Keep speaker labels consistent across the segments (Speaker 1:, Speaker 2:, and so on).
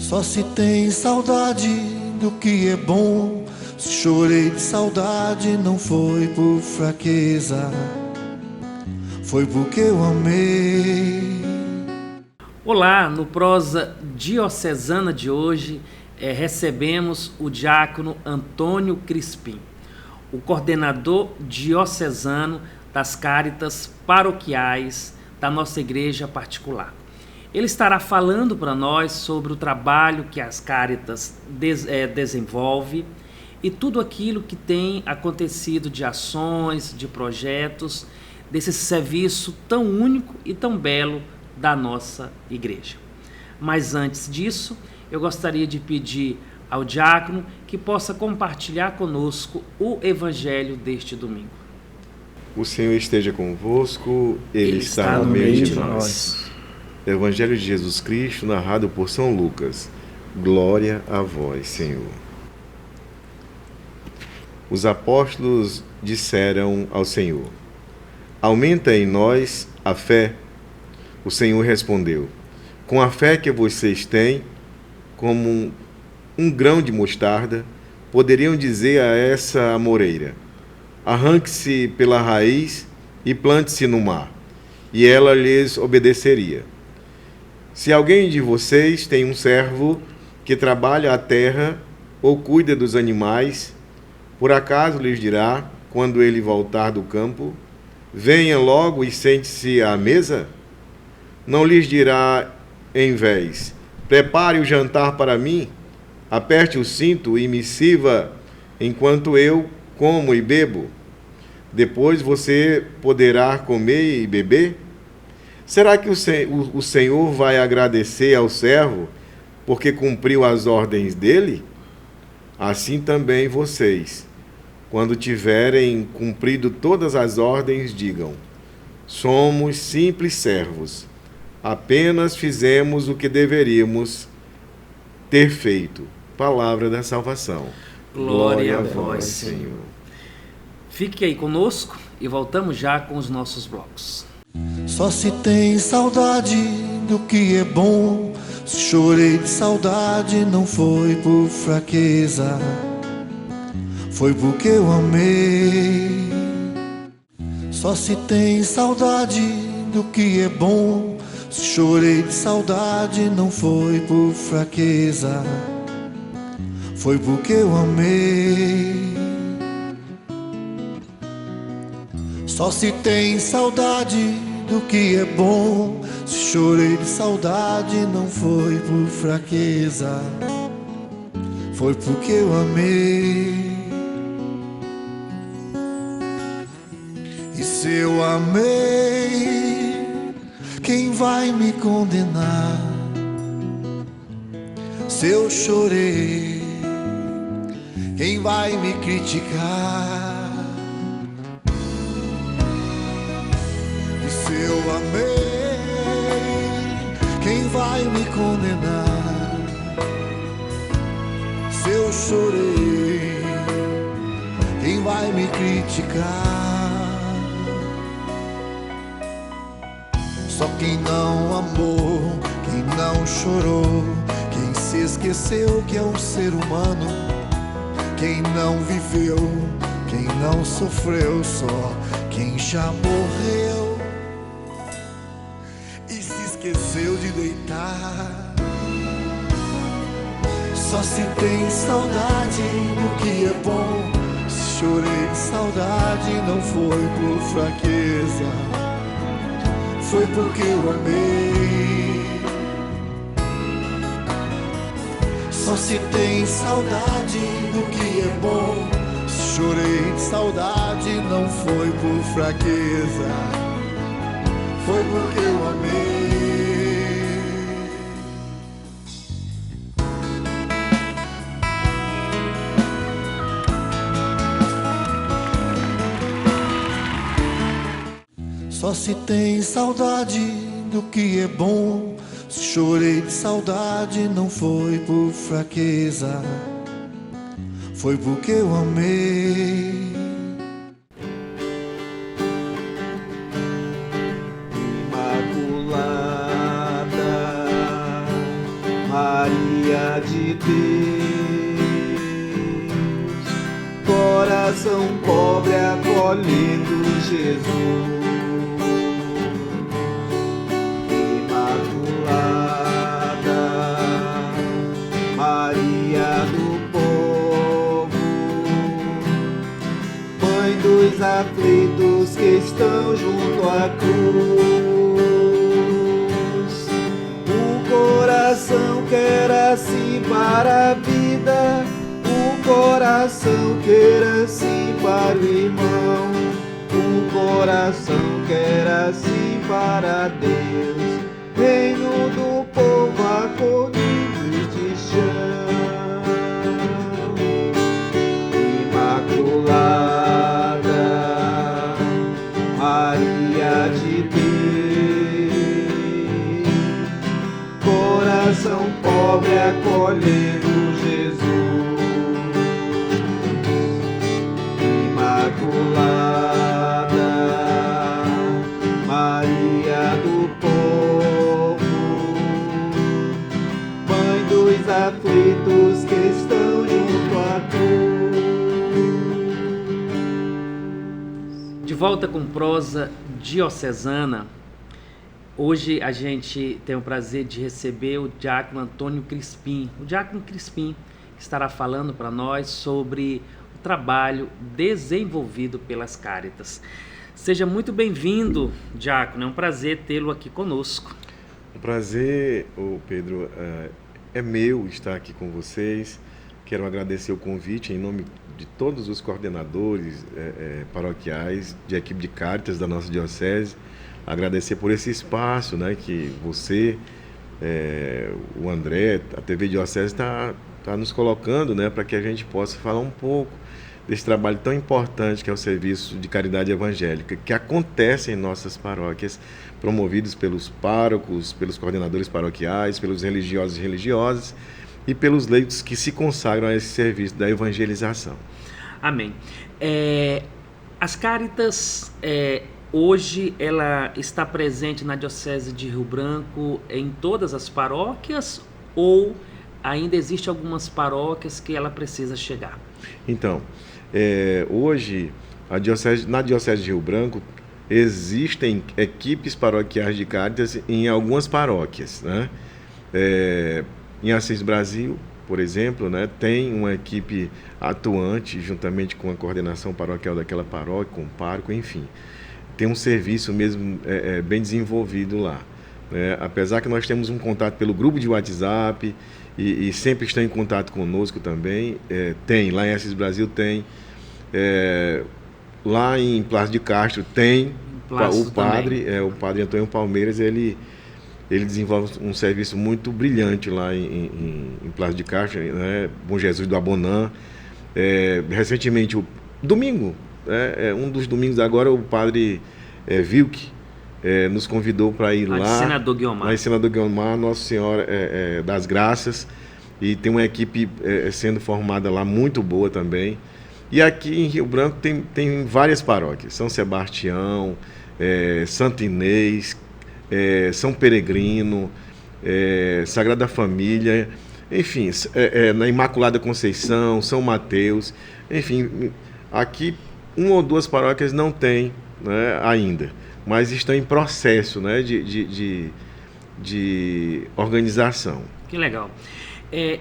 Speaker 1: Só se tem saudade do que é bom. Se chorei de saudade, não foi por fraqueza, foi porque eu amei.
Speaker 2: Olá, no Prosa Diocesana de hoje recebemos o diácono Antônio Crispim, o coordenador diocesano das Cáritas paroquiais da nossa igreja particular. Ele estará falando para nós sobre o trabalho que as Cáritas desenvolve e tudo aquilo que tem acontecido de ações, de projetos, desse serviço tão único e tão belo da nossa igreja. Mas antes disso, eu gostaria de pedir ao diácono que possa compartilhar conosco o evangelho deste domingo.
Speaker 3: O Senhor esteja convosco, Ele está no meio de nós. Evangelho de Jesus Cristo, narrado por São Lucas. Glória a vós, Senhor. Os apóstolos disseram ao Senhor: aumenta em nós a fé. O Senhor respondeu: com a fé que vocês têm, como um grão de mostarda, poderiam dizer a essa amoreira: arranque-se pela raiz e plante-se no mar, e ela lhes obedeceria. Se alguém de vocês tem um servo que trabalha a terra ou cuida dos animais, por acaso lhes dirá, quando ele voltar do campo: venha logo e sente-se à mesa? Não lhes dirá, em vez: prepare o jantar para mim, aperte o cinto e me sirva enquanto eu como e bebo? Depois você poderá comer e beber? Será que o Senhor vai agradecer ao servo porque cumpriu as ordens dele? Assim também vocês, quando tiverem cumprido todas as ordens, digam: somos simples servos, apenas fizemos o que deveríamos ter feito. Palavra da salvação.
Speaker 2: Glória a vós, Senhor. Fique aí conosco e voltamos já com os nossos blocos.
Speaker 1: Só se tem saudade do que é bom. Se chorei de saudade, não foi por fraqueza, foi porque eu amei. Só se tem saudade do que é bom. Se chorei de saudade, não foi por fraqueza, foi porque eu amei. Só se tem saudade do que é bom. Se chorei de saudade, não foi por fraqueza, foi porque eu amei. E se eu amei, quem vai me condenar? Se eu chorei, quem vai me criticar? Se eu amei, quem vai me condenar? Se eu chorei, quem vai me criticar? Só quem não amou, quem não chorou, quem se esqueceu que é um ser humano, quem não viveu, quem não sofreu, só quem já morreu esqueceu de deitar. Só se tem saudade do que é bom. Se chorei de saudade, não foi por fraqueza, foi porque eu amei. Só se tem saudade do que é bom. Se chorei de saudade, não foi por fraqueza, foi porque eu amei. Só se tem saudade do que é bom. Se chorei de saudade, não foi por fraqueza, foi porque eu amei.
Speaker 4: Imaculada Maria Maria de Deus, coração pobre acolhendo Jesus. Dos aflitos que estão junto à cruz, o coração quer assim para a vida, o coração quer assim para o irmão, o coração quer assim para Deus, reino do povo acolhido de chão. Imaculada Maria de Deus, coração pobre acolhendo Jesus. Imaculada Maria do povo, mãe dos aflitos que estão junto à cruz.
Speaker 2: De volta com prosa diocesana. Hoje a gente tem o prazer de receber o diácono Antônio Crispim. O diácono Crispim estará falando para nós sobre o trabalho desenvolvido pelas Cáritas. Seja muito bem-vindo, diácono. É um prazer tê-lo aqui conosco.
Speaker 3: Um prazer, Pedro, é meu estar aqui com vocês. Quero agradecer o convite em nome de todos os coordenadores paroquiais de equipe de Cáritas da nossa diocese. Agradecer por esse espaço, né, que você, o André, a TV Diocese está nos colocando, né, para que a gente possa falar um pouco desse trabalho tão importante que é o serviço de caridade evangélica, que acontece em nossas paróquias, promovidos pelos párocos, pelos coordenadores paroquiais, pelos religiosos e religiosas, e pelos leigos que se consagram a esse serviço da evangelização.
Speaker 2: Amém. As Cáritas, hoje, ela está presente na Diocese de Rio Branco em todas as paróquias ou ainda existem algumas paróquias que ela precisa chegar?
Speaker 3: Então, hoje, na Diocese de Rio Branco, existem equipes paroquiais de Cáritas em algumas paróquias, né? Em Assis Brasil, por exemplo, né, tem uma equipe atuante, juntamente com a coordenação paroquial daquela paróquia, com o pároco, enfim. Tem um serviço mesmo bem desenvolvido lá. Né? Apesar que nós temos um contato pelo grupo de WhatsApp e sempre estão em contato conosco também. Lá em Assis Brasil tem. Lá em Plácido de Castro tem. O padre Antônio Palmeiras, ele desenvolve um serviço muito brilhante lá em Plácido de Castro, né? Bom Jesus do Abonã. Recentemente, domingo, um dos domingos agora, o padre Vilk nos convidou para ir lá.
Speaker 2: Senador Guiomar.
Speaker 3: Lá em Senador Guiomar, Nossa Senhora das Graças. E tem uma equipe sendo formada lá muito boa também. E aqui em Rio Branco tem várias paróquias. São Sebastião, Santo Inês, São Peregrino, Sagrada Família, enfim, na Imaculada Conceição, São Mateus, enfim, aqui uma ou duas paróquias não tem, né, ainda, mas estão em processo, né, de organização.
Speaker 2: Que legal.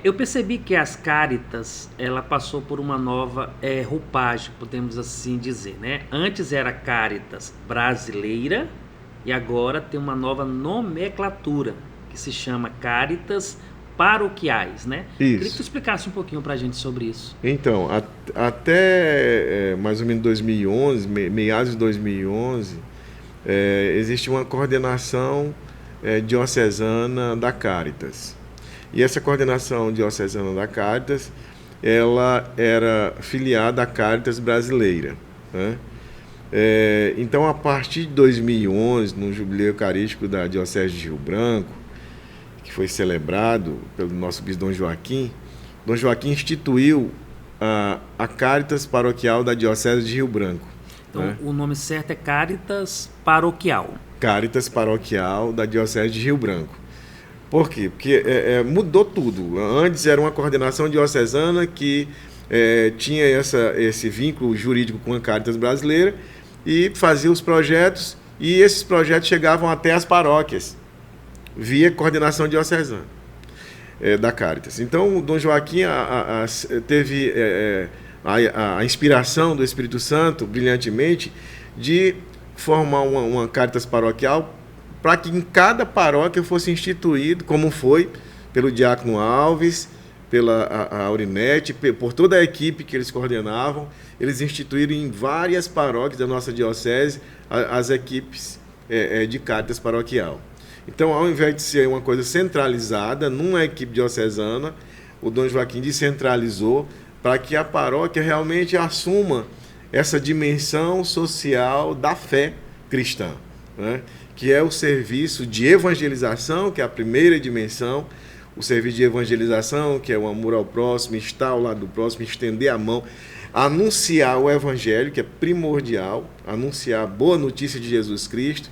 Speaker 2: Eu percebi que as Cáritas, ela passou por uma nova roupagem, podemos assim dizer, né? Antes era Cáritas brasileira, e agora tem uma nova nomenclatura, que se chama Cáritas paroquiais, né?
Speaker 3: Isso.
Speaker 2: Queria que tu explicasse um pouquinho pra gente sobre isso.
Speaker 3: Então, até mais ou menos 2011, meados de 2011, existe uma coordenação diocesana da Cáritas. E essa coordenação diocesana da Cáritas, ela era filiada à Cáritas brasileira, né? Então, a partir de 2011, no Jubileu Eucarístico da Diocese de Rio Branco, que foi celebrado pelo nosso bispo Dom Joaquim instituiu a Cáritas Paroquial da Diocese de Rio Branco.
Speaker 2: Então,
Speaker 3: né?
Speaker 2: O nome certo é Cáritas Paroquial.
Speaker 3: Cáritas Paroquial da Diocese de Rio Branco. Por quê? Porque mudou tudo. Antes era uma coordenação diocesana que tinha esse vínculo jurídico com a Caritas brasileira e fazia os projetos, e esses projetos chegavam até as paróquias, via coordenação diocesana da Caritas. Então, o Dom Joaquim teve a inspiração do Espírito Santo, brilhantemente, de formar uma Caritas paroquial para que em cada paróquia fosse instituído, como foi pelo Diácono Alves, pela Aurinete, por toda a equipe que eles coordenavam. Eles instituíram em várias paróquias da nossa diocese as equipes de Caritas paroquial. Então, ao invés de ser uma coisa centralizada numa equipe diocesana, o Dom Joaquim descentralizou para que a paróquia realmente assuma essa dimensão social da fé cristã, né? Que é o serviço de evangelização, que é a primeira dimensão, o serviço de evangelização, que é o amor ao próximo, estar ao lado do próximo, estender a mão, anunciar o evangelho, que é primordial, anunciar a boa notícia de Jesus Cristo,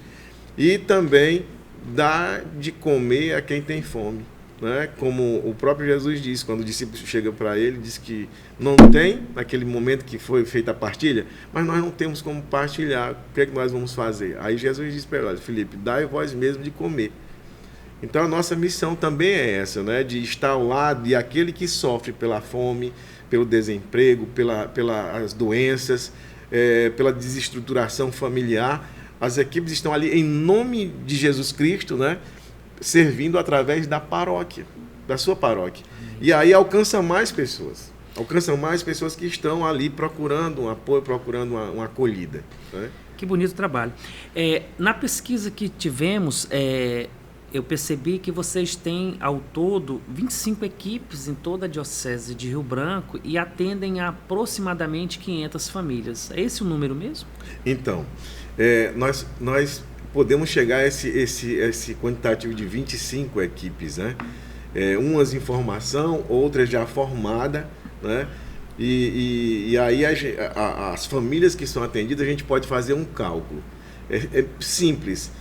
Speaker 3: e também dar de comer a quem tem fome, né? Como o próprio Jesus disse, quando o discípulo chega para ele, diz que não tem, naquele momento que foi feita a partilha, mas nós não temos como partilhar, o que é que nós vamos fazer? Aí Jesus disse para ele: Filipe, dai vós mesmo de comer. Então a nossa missão também é essa, né? De estar ao lado de aquele que sofre pela fome, pelo desemprego, pelas doenças, pela desestruturação familiar. As equipes estão ali em nome de Jesus Cristo, né? Servindo através da paróquia, da sua paróquia. E aí alcança mais pessoas que estão ali procurando um apoio, procurando uma acolhida, né?
Speaker 2: Que bonito trabalho. Na pesquisa que tivemos, eu percebi que vocês têm, ao todo, 25 equipes em toda a Diocese de Rio Branco e atendem a aproximadamente 500 famílias. É esse o número mesmo?
Speaker 3: Então, nós podemos chegar a esse quantitativo de 25 equipes, né? Umas em formação, outras já formadas, né? E aí as famílias que são atendidas, a gente pode fazer um cálculo. É simples.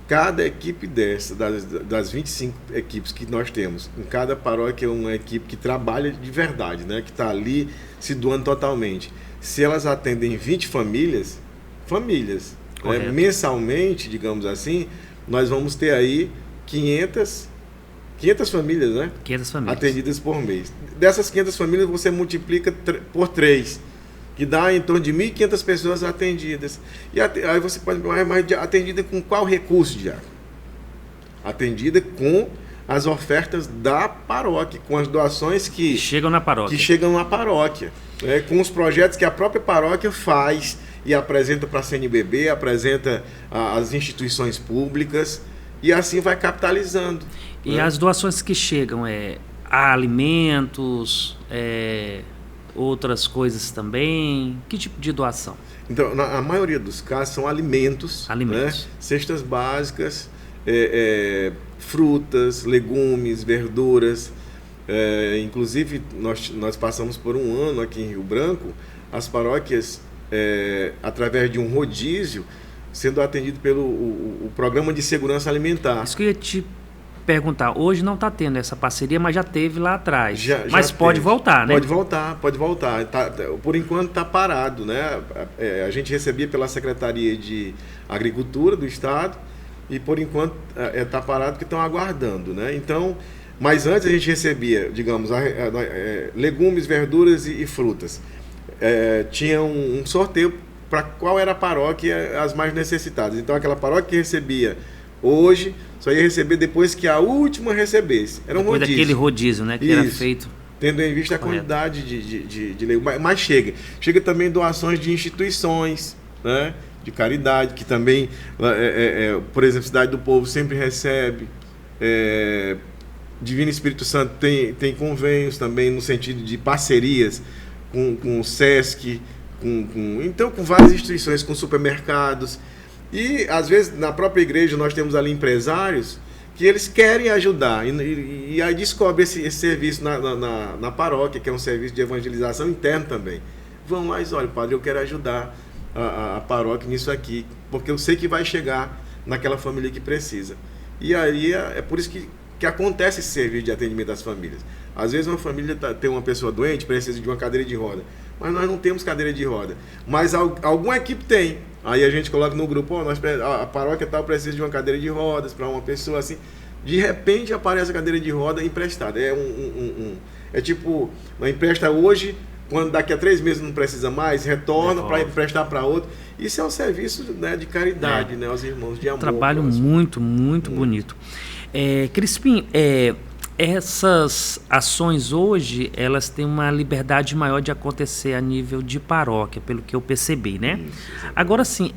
Speaker 3: Cada equipe das 25 equipes que nós temos, em cada paróquia é uma equipe que trabalha de verdade, né? Que está ali se doando totalmente. Se elas atendem 20 famílias, mensalmente, digamos assim, nós vamos ter aí 500 famílias, né? 500 famílias atendidas por mês. Dessas 500 famílias, você multiplica por 3, que dá em torno de 1.500 pessoas atendidas. E aí você pode perguntar, mas atendida com qual recurso, Diácono? Atendida com as ofertas da paróquia, com as doações que chegam na paróquia, né? Com os projetos que a própria paróquia faz e apresenta para a CNBB, apresenta às instituições públicas, e assim vai capitalizando.
Speaker 2: E as doações que chegam há alimentos, outras coisas também? Que tipo de doação?
Speaker 3: Então, a maioria dos casos são alimentos. Né? Cestas básicas, frutas, legumes, verduras. Inclusive, nós passamos por um ano aqui em Rio Branco, as paróquias, através de um rodízio, sendo atendido pelo o Programa de Segurança Alimentar.
Speaker 2: Isso que eu ia te perguntar. Hoje não está tendo essa parceria, mas já teve lá atrás. Mas pode voltar, né?
Speaker 3: Pode voltar. Por enquanto está parado, né? A gente recebia pela Secretaria de Agricultura do Estado e por enquanto está parado porque estão aguardando, né? Então, mas antes a gente recebia, digamos, legumes, verduras e frutas. Tinha um sorteio para qual era a paróquia as mais necessitadas. Então, aquela paróquia que recebia hoje só ia receber depois que a última recebesse. Era um
Speaker 2: depois
Speaker 3: rodízio.
Speaker 2: Daquele rodízio, né? Que era feito.
Speaker 3: Tendo em vista a quantidade de legumes. Mas chega também doações de instituições, né? De caridade, que também, por exemplo, Cidade do Povo sempre recebe. Divino Espírito Santo tem convênios também no sentido de parcerias com o SESC, então com várias instituições, com supermercados. E às vezes na própria igreja nós temos ali empresários que eles querem ajudar e aí descobre esse serviço na paróquia, que é um serviço de evangelização interno também. Vão lá e dizem: olha, padre, eu quero ajudar a paróquia nisso aqui, porque eu sei que vai chegar naquela família que precisa. E aí é por isso que que acontece esse serviço de atendimento às famílias. Às vezes uma família tem uma pessoa doente, precisa de uma cadeira de roda, mas nós não temos cadeira de roda, mas alguma equipe tem. Aí a gente coloca no grupo, a paróquia tal precisa de uma cadeira de rodas para uma pessoa assim. De repente aparece a cadeira de roda emprestada. É tipo, empresta hoje, quando daqui a 3 meses não precisa mais, retorna para emprestar para outro. Isso é um serviço, né, de caridade, né, aos irmãos, de amor.
Speaker 2: Trabalho muito bonito. Crispim, essas ações hoje, elas têm uma liberdade maior de acontecer a nível de paróquia, pelo que eu percebi, né?
Speaker 3: Isso.
Speaker 2: Agora sim,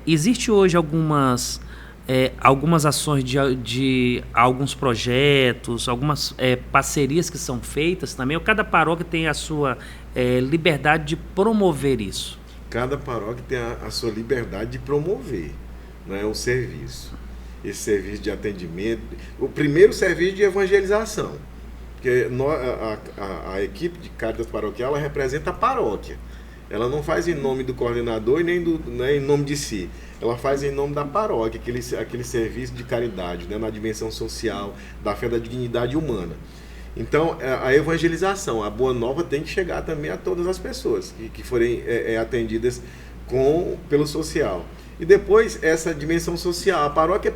Speaker 2: existe hoje algumas ações de alguns projetos, algumas parcerias que são feitas também, ou cada paróquia tem a sua liberdade de promover isso?
Speaker 3: Cada paróquia tem a sua liberdade de promover, né, o serviço. Esse serviço de atendimento, o primeiro serviço de evangelização, porque a equipe de Caritas Paroquial, ela representa a paróquia. Ela não faz em nome do coordenador e nem em nome de si. Ela faz em nome da paróquia, aquele serviço de caridade, né, na dimensão social, da fé da dignidade humana. Então, a evangelização, a Boa Nova tem que chegar também a todas as pessoas que forem atendidas pelo social. E depois, essa dimensão social, a paróquia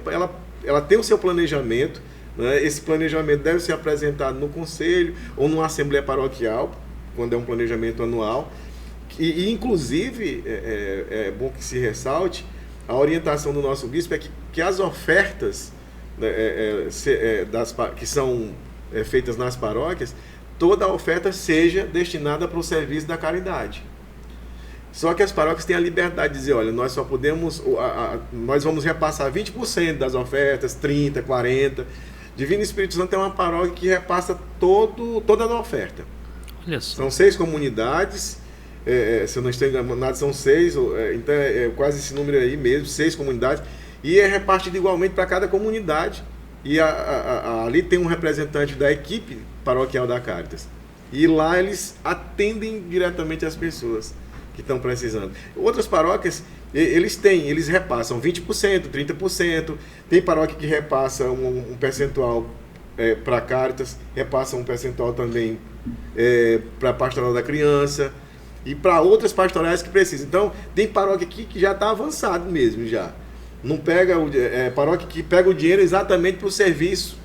Speaker 3: ela tem o seu planejamento, né? Esse planejamento deve ser apresentado no conselho ou numa assembleia paroquial, quando é um planejamento anual. E inclusive, é bom que se ressalte, a orientação do nosso bispo é que as ofertas, né, que são feitas nas paróquias, toda a oferta seja destinada para o serviço da caridade. Só que as paróquias têm a liberdade de dizer, olha, nós só podemos, nós vamos repassar 20% das ofertas, 30%, 40%. Divino Espírito Santo é uma paróquia que repassa toda a oferta.
Speaker 2: Olha só.
Speaker 3: São 6 comunidades, se eu não estou enganado, são 6, então quase esse número aí mesmo, 6 comunidades, e é repartido igualmente para cada comunidade. E ali tem um representante da equipe paroquial da Caritas. E lá eles atendem diretamente as pessoas que estão precisando. Outras paróquias, eles repassam 20%, 30%. Tem paróquia que repassa um percentual para a Caritas, repassa um percentual também para a Pastoral da Criança e para outras pastorais que precisam. Então, tem paróquia aqui que já está avançado mesmo já. Não pega paróquia que pega o dinheiro exatamente para o serviço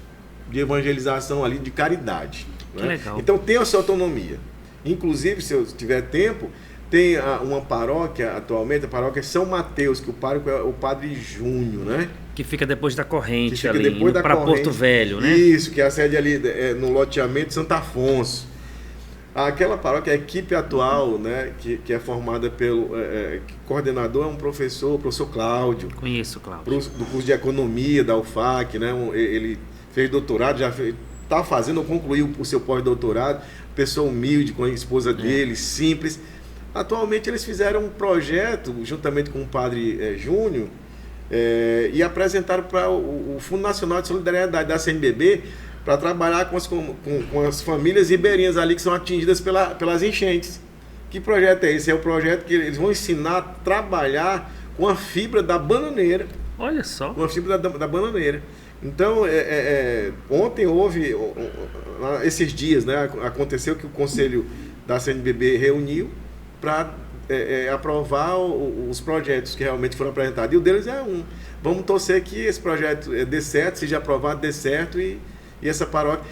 Speaker 3: de evangelização ali, de caridade.
Speaker 2: Que
Speaker 3: né?
Speaker 2: legal.
Speaker 3: Então tem a sua autonomia. Inclusive, se eu tiver tempo, tem uma paróquia atualmente, a paróquia São Mateus, que o pároco é o Padre Júnior, né?
Speaker 2: Que fica depois da corrente,
Speaker 3: Que fica
Speaker 2: ali,
Speaker 3: depois da
Speaker 2: para
Speaker 3: corrente.
Speaker 2: Porto Velho, né?
Speaker 3: Isso, que é a sede ali no loteamento Santo Afonso. Aquela paróquia, a equipe atual, né, que é formada pelo coordenador é um professor, o professor Cláudio.
Speaker 2: Conheço, Cláudio.
Speaker 3: Do curso de Economia da UFAC, né? Ele fez doutorado, está fazendo ou concluiu o seu pós-doutorado, pessoa humilde, com a esposa dele, simples. Atualmente eles fizeram um projeto, juntamente com o Padre Júnior, e apresentaram para o Fundo Nacional de Solidariedade da CNBB, para trabalhar com as famílias ribeirinhas ali que são atingidas pelas enchentes. Que projeto é esse? É o projeto que eles vão ensinar a trabalhar com a fibra da bananeira.
Speaker 2: Olha só.
Speaker 3: Com a fibra da bananeira. Então, ontem houve, esses dias, né, aconteceu que o Conselho da CNBB reuniu para aprovar os projetos que realmente foram apresentados. E o deles é vamos torcer que esse projeto dê certo, seja aprovado, dê certo e essa paróquia,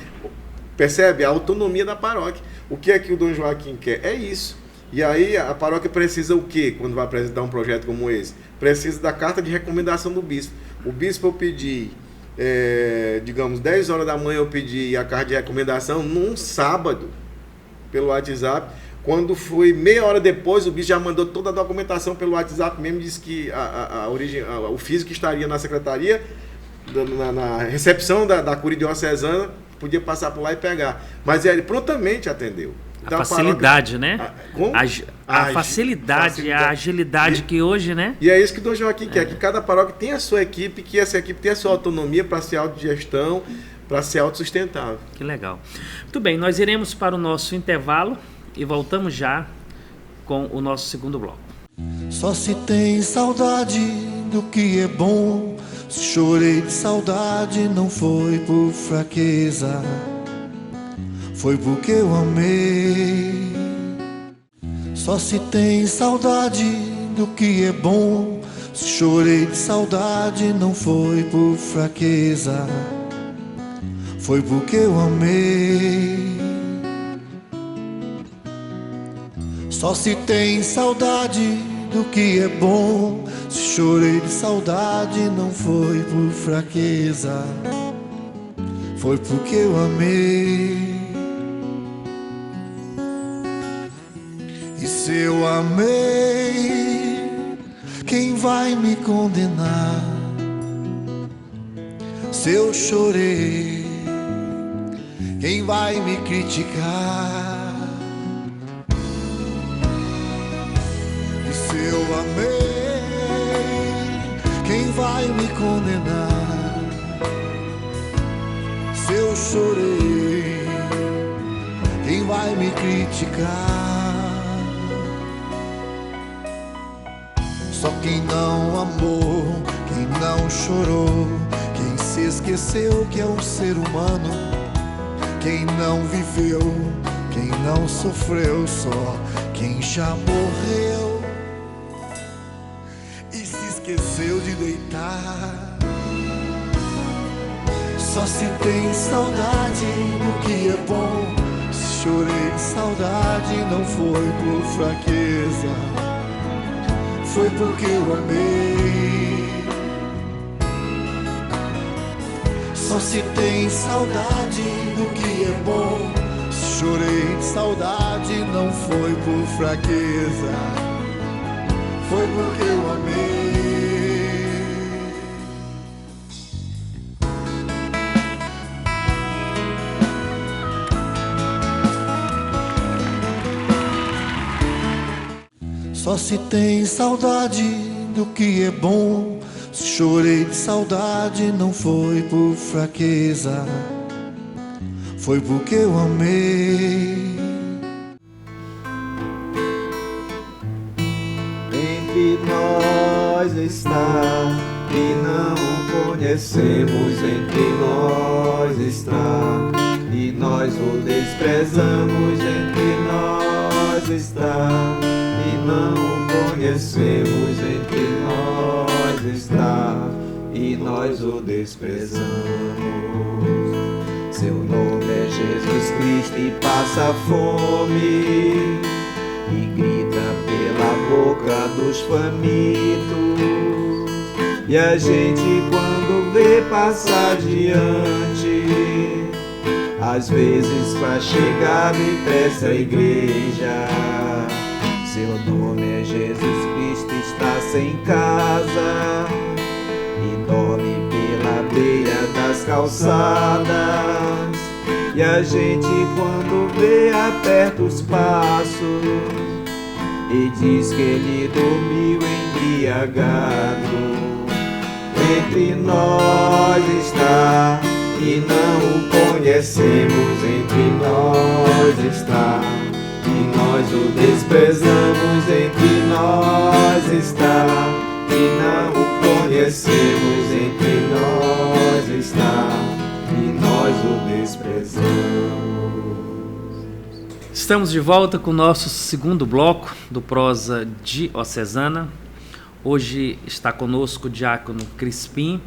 Speaker 3: percebe? A autonomia da paróquia. O que é que o Dom Joaquim quer? É isso. E aí a paróquia precisa o quê quando vai apresentar um projeto como esse? Precisa da carta de recomendação do bispo. O bispo eu pedi, digamos, 10 horas da manhã eu pedi a carta de recomendação num sábado, pelo WhatsApp. Quando foi meia hora depois, o bispo já mandou toda a documentação pelo WhatsApp mesmo, disse que o físico estaria na secretaria, na recepção da Curia Diocesana, podia passar por lá e pegar. Mas ele prontamente atendeu. Então,
Speaker 2: a facilidade,
Speaker 3: paróquia,
Speaker 2: né? A facilidade, a agilidade que hoje, né?
Speaker 3: E é isso que o Dom Joaquim quer, que cada paróquia tenha a sua equipe, que essa equipe tenha a sua autonomia para ser autogestão, para ser autossustentável.
Speaker 2: Que legal. Muito bem, nós iremos para o nosso intervalo e voltamos já com o nosso segundo bloco.
Speaker 1: Só se tem saudade do que é bom, Se chorei de saudade, não foi por fraqueza, foi porque eu amei. Só se tem saudade do que é bom. Se chorei de saudade, não foi por fraqueza, foi porque eu amei. Só se tem saudade do que é bom. Se chorei de saudade, não foi por fraqueza, foi porque eu amei. E se eu amei, quem vai me condenar? Se eu chorei, quem vai me criticar? E se eu amei, quem vai me condenar? Se eu chorei, quem vai me criticar? Só quem não amou, quem não chorou, quem se esqueceu que é um ser humano, quem não viveu, quem não sofreu, só quem já morreu e se esqueceu de deitar. Só se tem saudade do que é bom. Se chorei de saudade, não foi por fraqueza, foi porque eu amei. Só se tem saudade do que é bom. Se chorei de saudade, não foi por fraqueza, foi porque eu amei. Só se tem saudade do que é bom. Se chorei de saudade, não foi por fraqueza, foi porque eu amei.
Speaker 4: Entre nós está, e não o conhecemos. Entre nós está, e nós o desprezamos. Entre nós está, e não o conhecemos. Entre nós está, e nós o desprezamos. Seu nome é Jesus Cristo e passa fome, e grita pela boca dos famintos. E a gente, quando vê passar diante, às vezes faz chegar depressa a igreja. Seu nome é Jesus Cristo, está sem casa e dorme pela beira das calçadas. E a gente, quando vê, aperta os passos e diz que ele dormiu embriagado. Entre nós está, e não o conhecemos. Entre nós está, e nós o desprezamos. Entre nós está, e não o conhecemos. Entre nós está, e nós o desprezamos.
Speaker 2: Estamos de volta com o nosso segundo bloco do Prosa Diocesana. Hoje está conosco o diácono Crispim,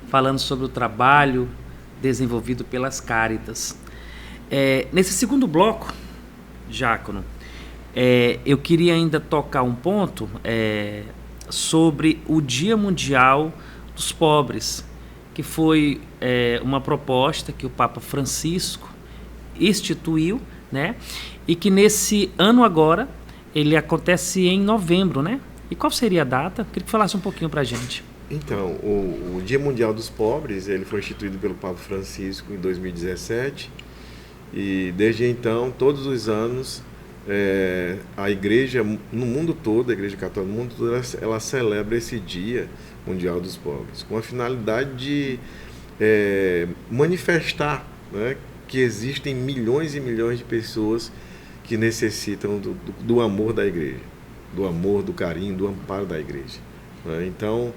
Speaker 2: falando sobre o trabalho desenvolvido pelas Cáritas. Nesse segundo bloco, diácono, eu queria ainda tocar um ponto sobre o Dia Mundial dos Pobres, que foi uma proposta que o Papa Francisco instituiu, né? E que nesse ano agora ele acontece em novembro, né? E qual seria a data? Queria que falasse um pouquinho para a gente.
Speaker 3: Então, o Dia Mundial dos Pobres, ele foi instituído pelo Papa Francisco em 2017 e desde então, todos os anos, a Igreja no mundo todo, a Igreja Católica no mundo todo, ela celebra esse Dia Mundial dos Pobres com a finalidade de manifestar, né, que existem milhões e milhões de pessoas que necessitam do amor da Igreja, do amor, do carinho, do amparo da Igreja. Então,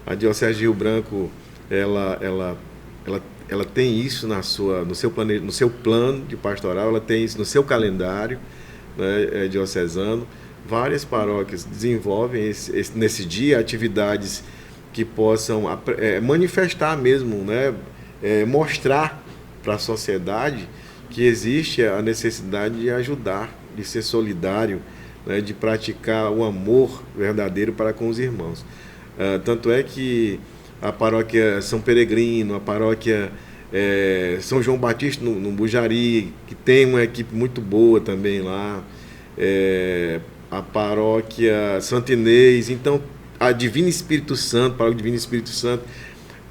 Speaker 3: a Diocese de Rio Branco ela tem isso no seu plano de pastoral, ela tem isso no seu calendário, né, diocesano. Várias paróquias desenvolvem nesse dia atividades que possam manifestar mesmo, né, mostrar para a sociedade que existe a necessidade de ajudar, de ser solidário, né, de praticar o amor verdadeiro para com os irmãos. Tanto é que a paróquia São Peregrino, a paróquia São João Batista no Bujari, que tem uma equipe muito boa também lá, a paróquia Santo Inês, então a Divino Espírito Santo, a paróquia Divino Espírito Santo,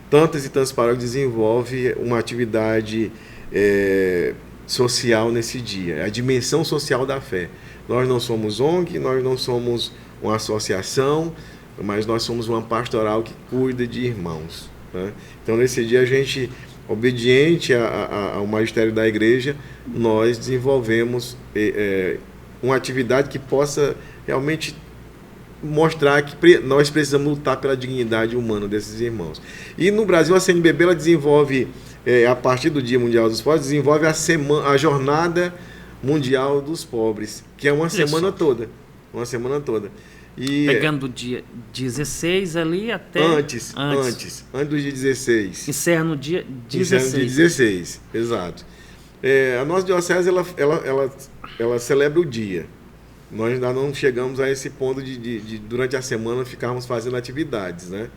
Speaker 3: tantas e tantas paróquias desenvolvem uma atividade social nesse dia, a dimensão social da fé. Nós não somos ONG, nós não somos uma associação, mas nós somos uma pastoral que cuida de irmãos, né? Então, nesse dia, a gente, obediente ao magistério da igreja, nós desenvolvemos uma atividade que possa realmente mostrar que nós precisamos lutar pela dignidade humana desses irmãos. E no Brasil, a CNBB ela desenvolve, a partir do Dia Mundial dos Pobres, desenvolve a Jornada Mundial dos Pobres, que é uma semana toda. Uma semana toda. E
Speaker 2: pegando o dia 16 ali até... Antes
Speaker 3: do dia 16.
Speaker 2: Encerra no dia 16.
Speaker 3: Encerra no dia 16, exato. A nossa diocese, ela celebra o dia. Nós ainda não chegamos a esse ponto de durante a semana, ficarmos fazendo atividades, né?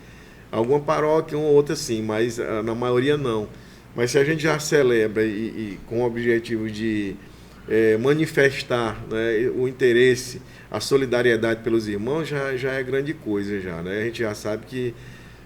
Speaker 3: Alguma paróquia, uma ou outra sim, mas na maioria não. Mas se a gente já celebra e com o objetivo de manifestar, né, o interesse, a solidariedade pelos irmãos, já é grande coisa, já, né? A gente já sabe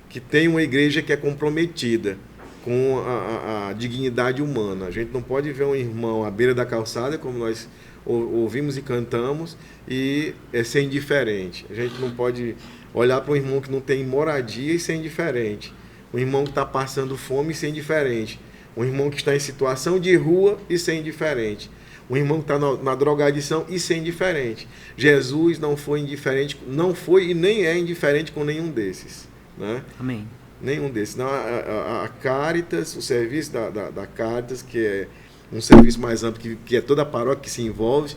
Speaker 3: que tem uma igreja que é comprometida com a dignidade humana. A gente não pode ver um irmão à beira da calçada, como nós ouvimos e cantamos, e ser indiferente. A gente não pode olhar para um irmão que não tem moradia e ser indiferente. Um irmão que está passando fome e ser indiferente. Um irmão que está em situação de rua e ser indiferente. Um irmão que está na drogadição e ser indiferente. Jesus não foi indiferente, não foi e nem é indiferente com nenhum desses, né? Amém. Nenhum desses. Não, a Caritas, o serviço da Caritas, que é um serviço mais amplo, que é toda a paróquia que se envolve,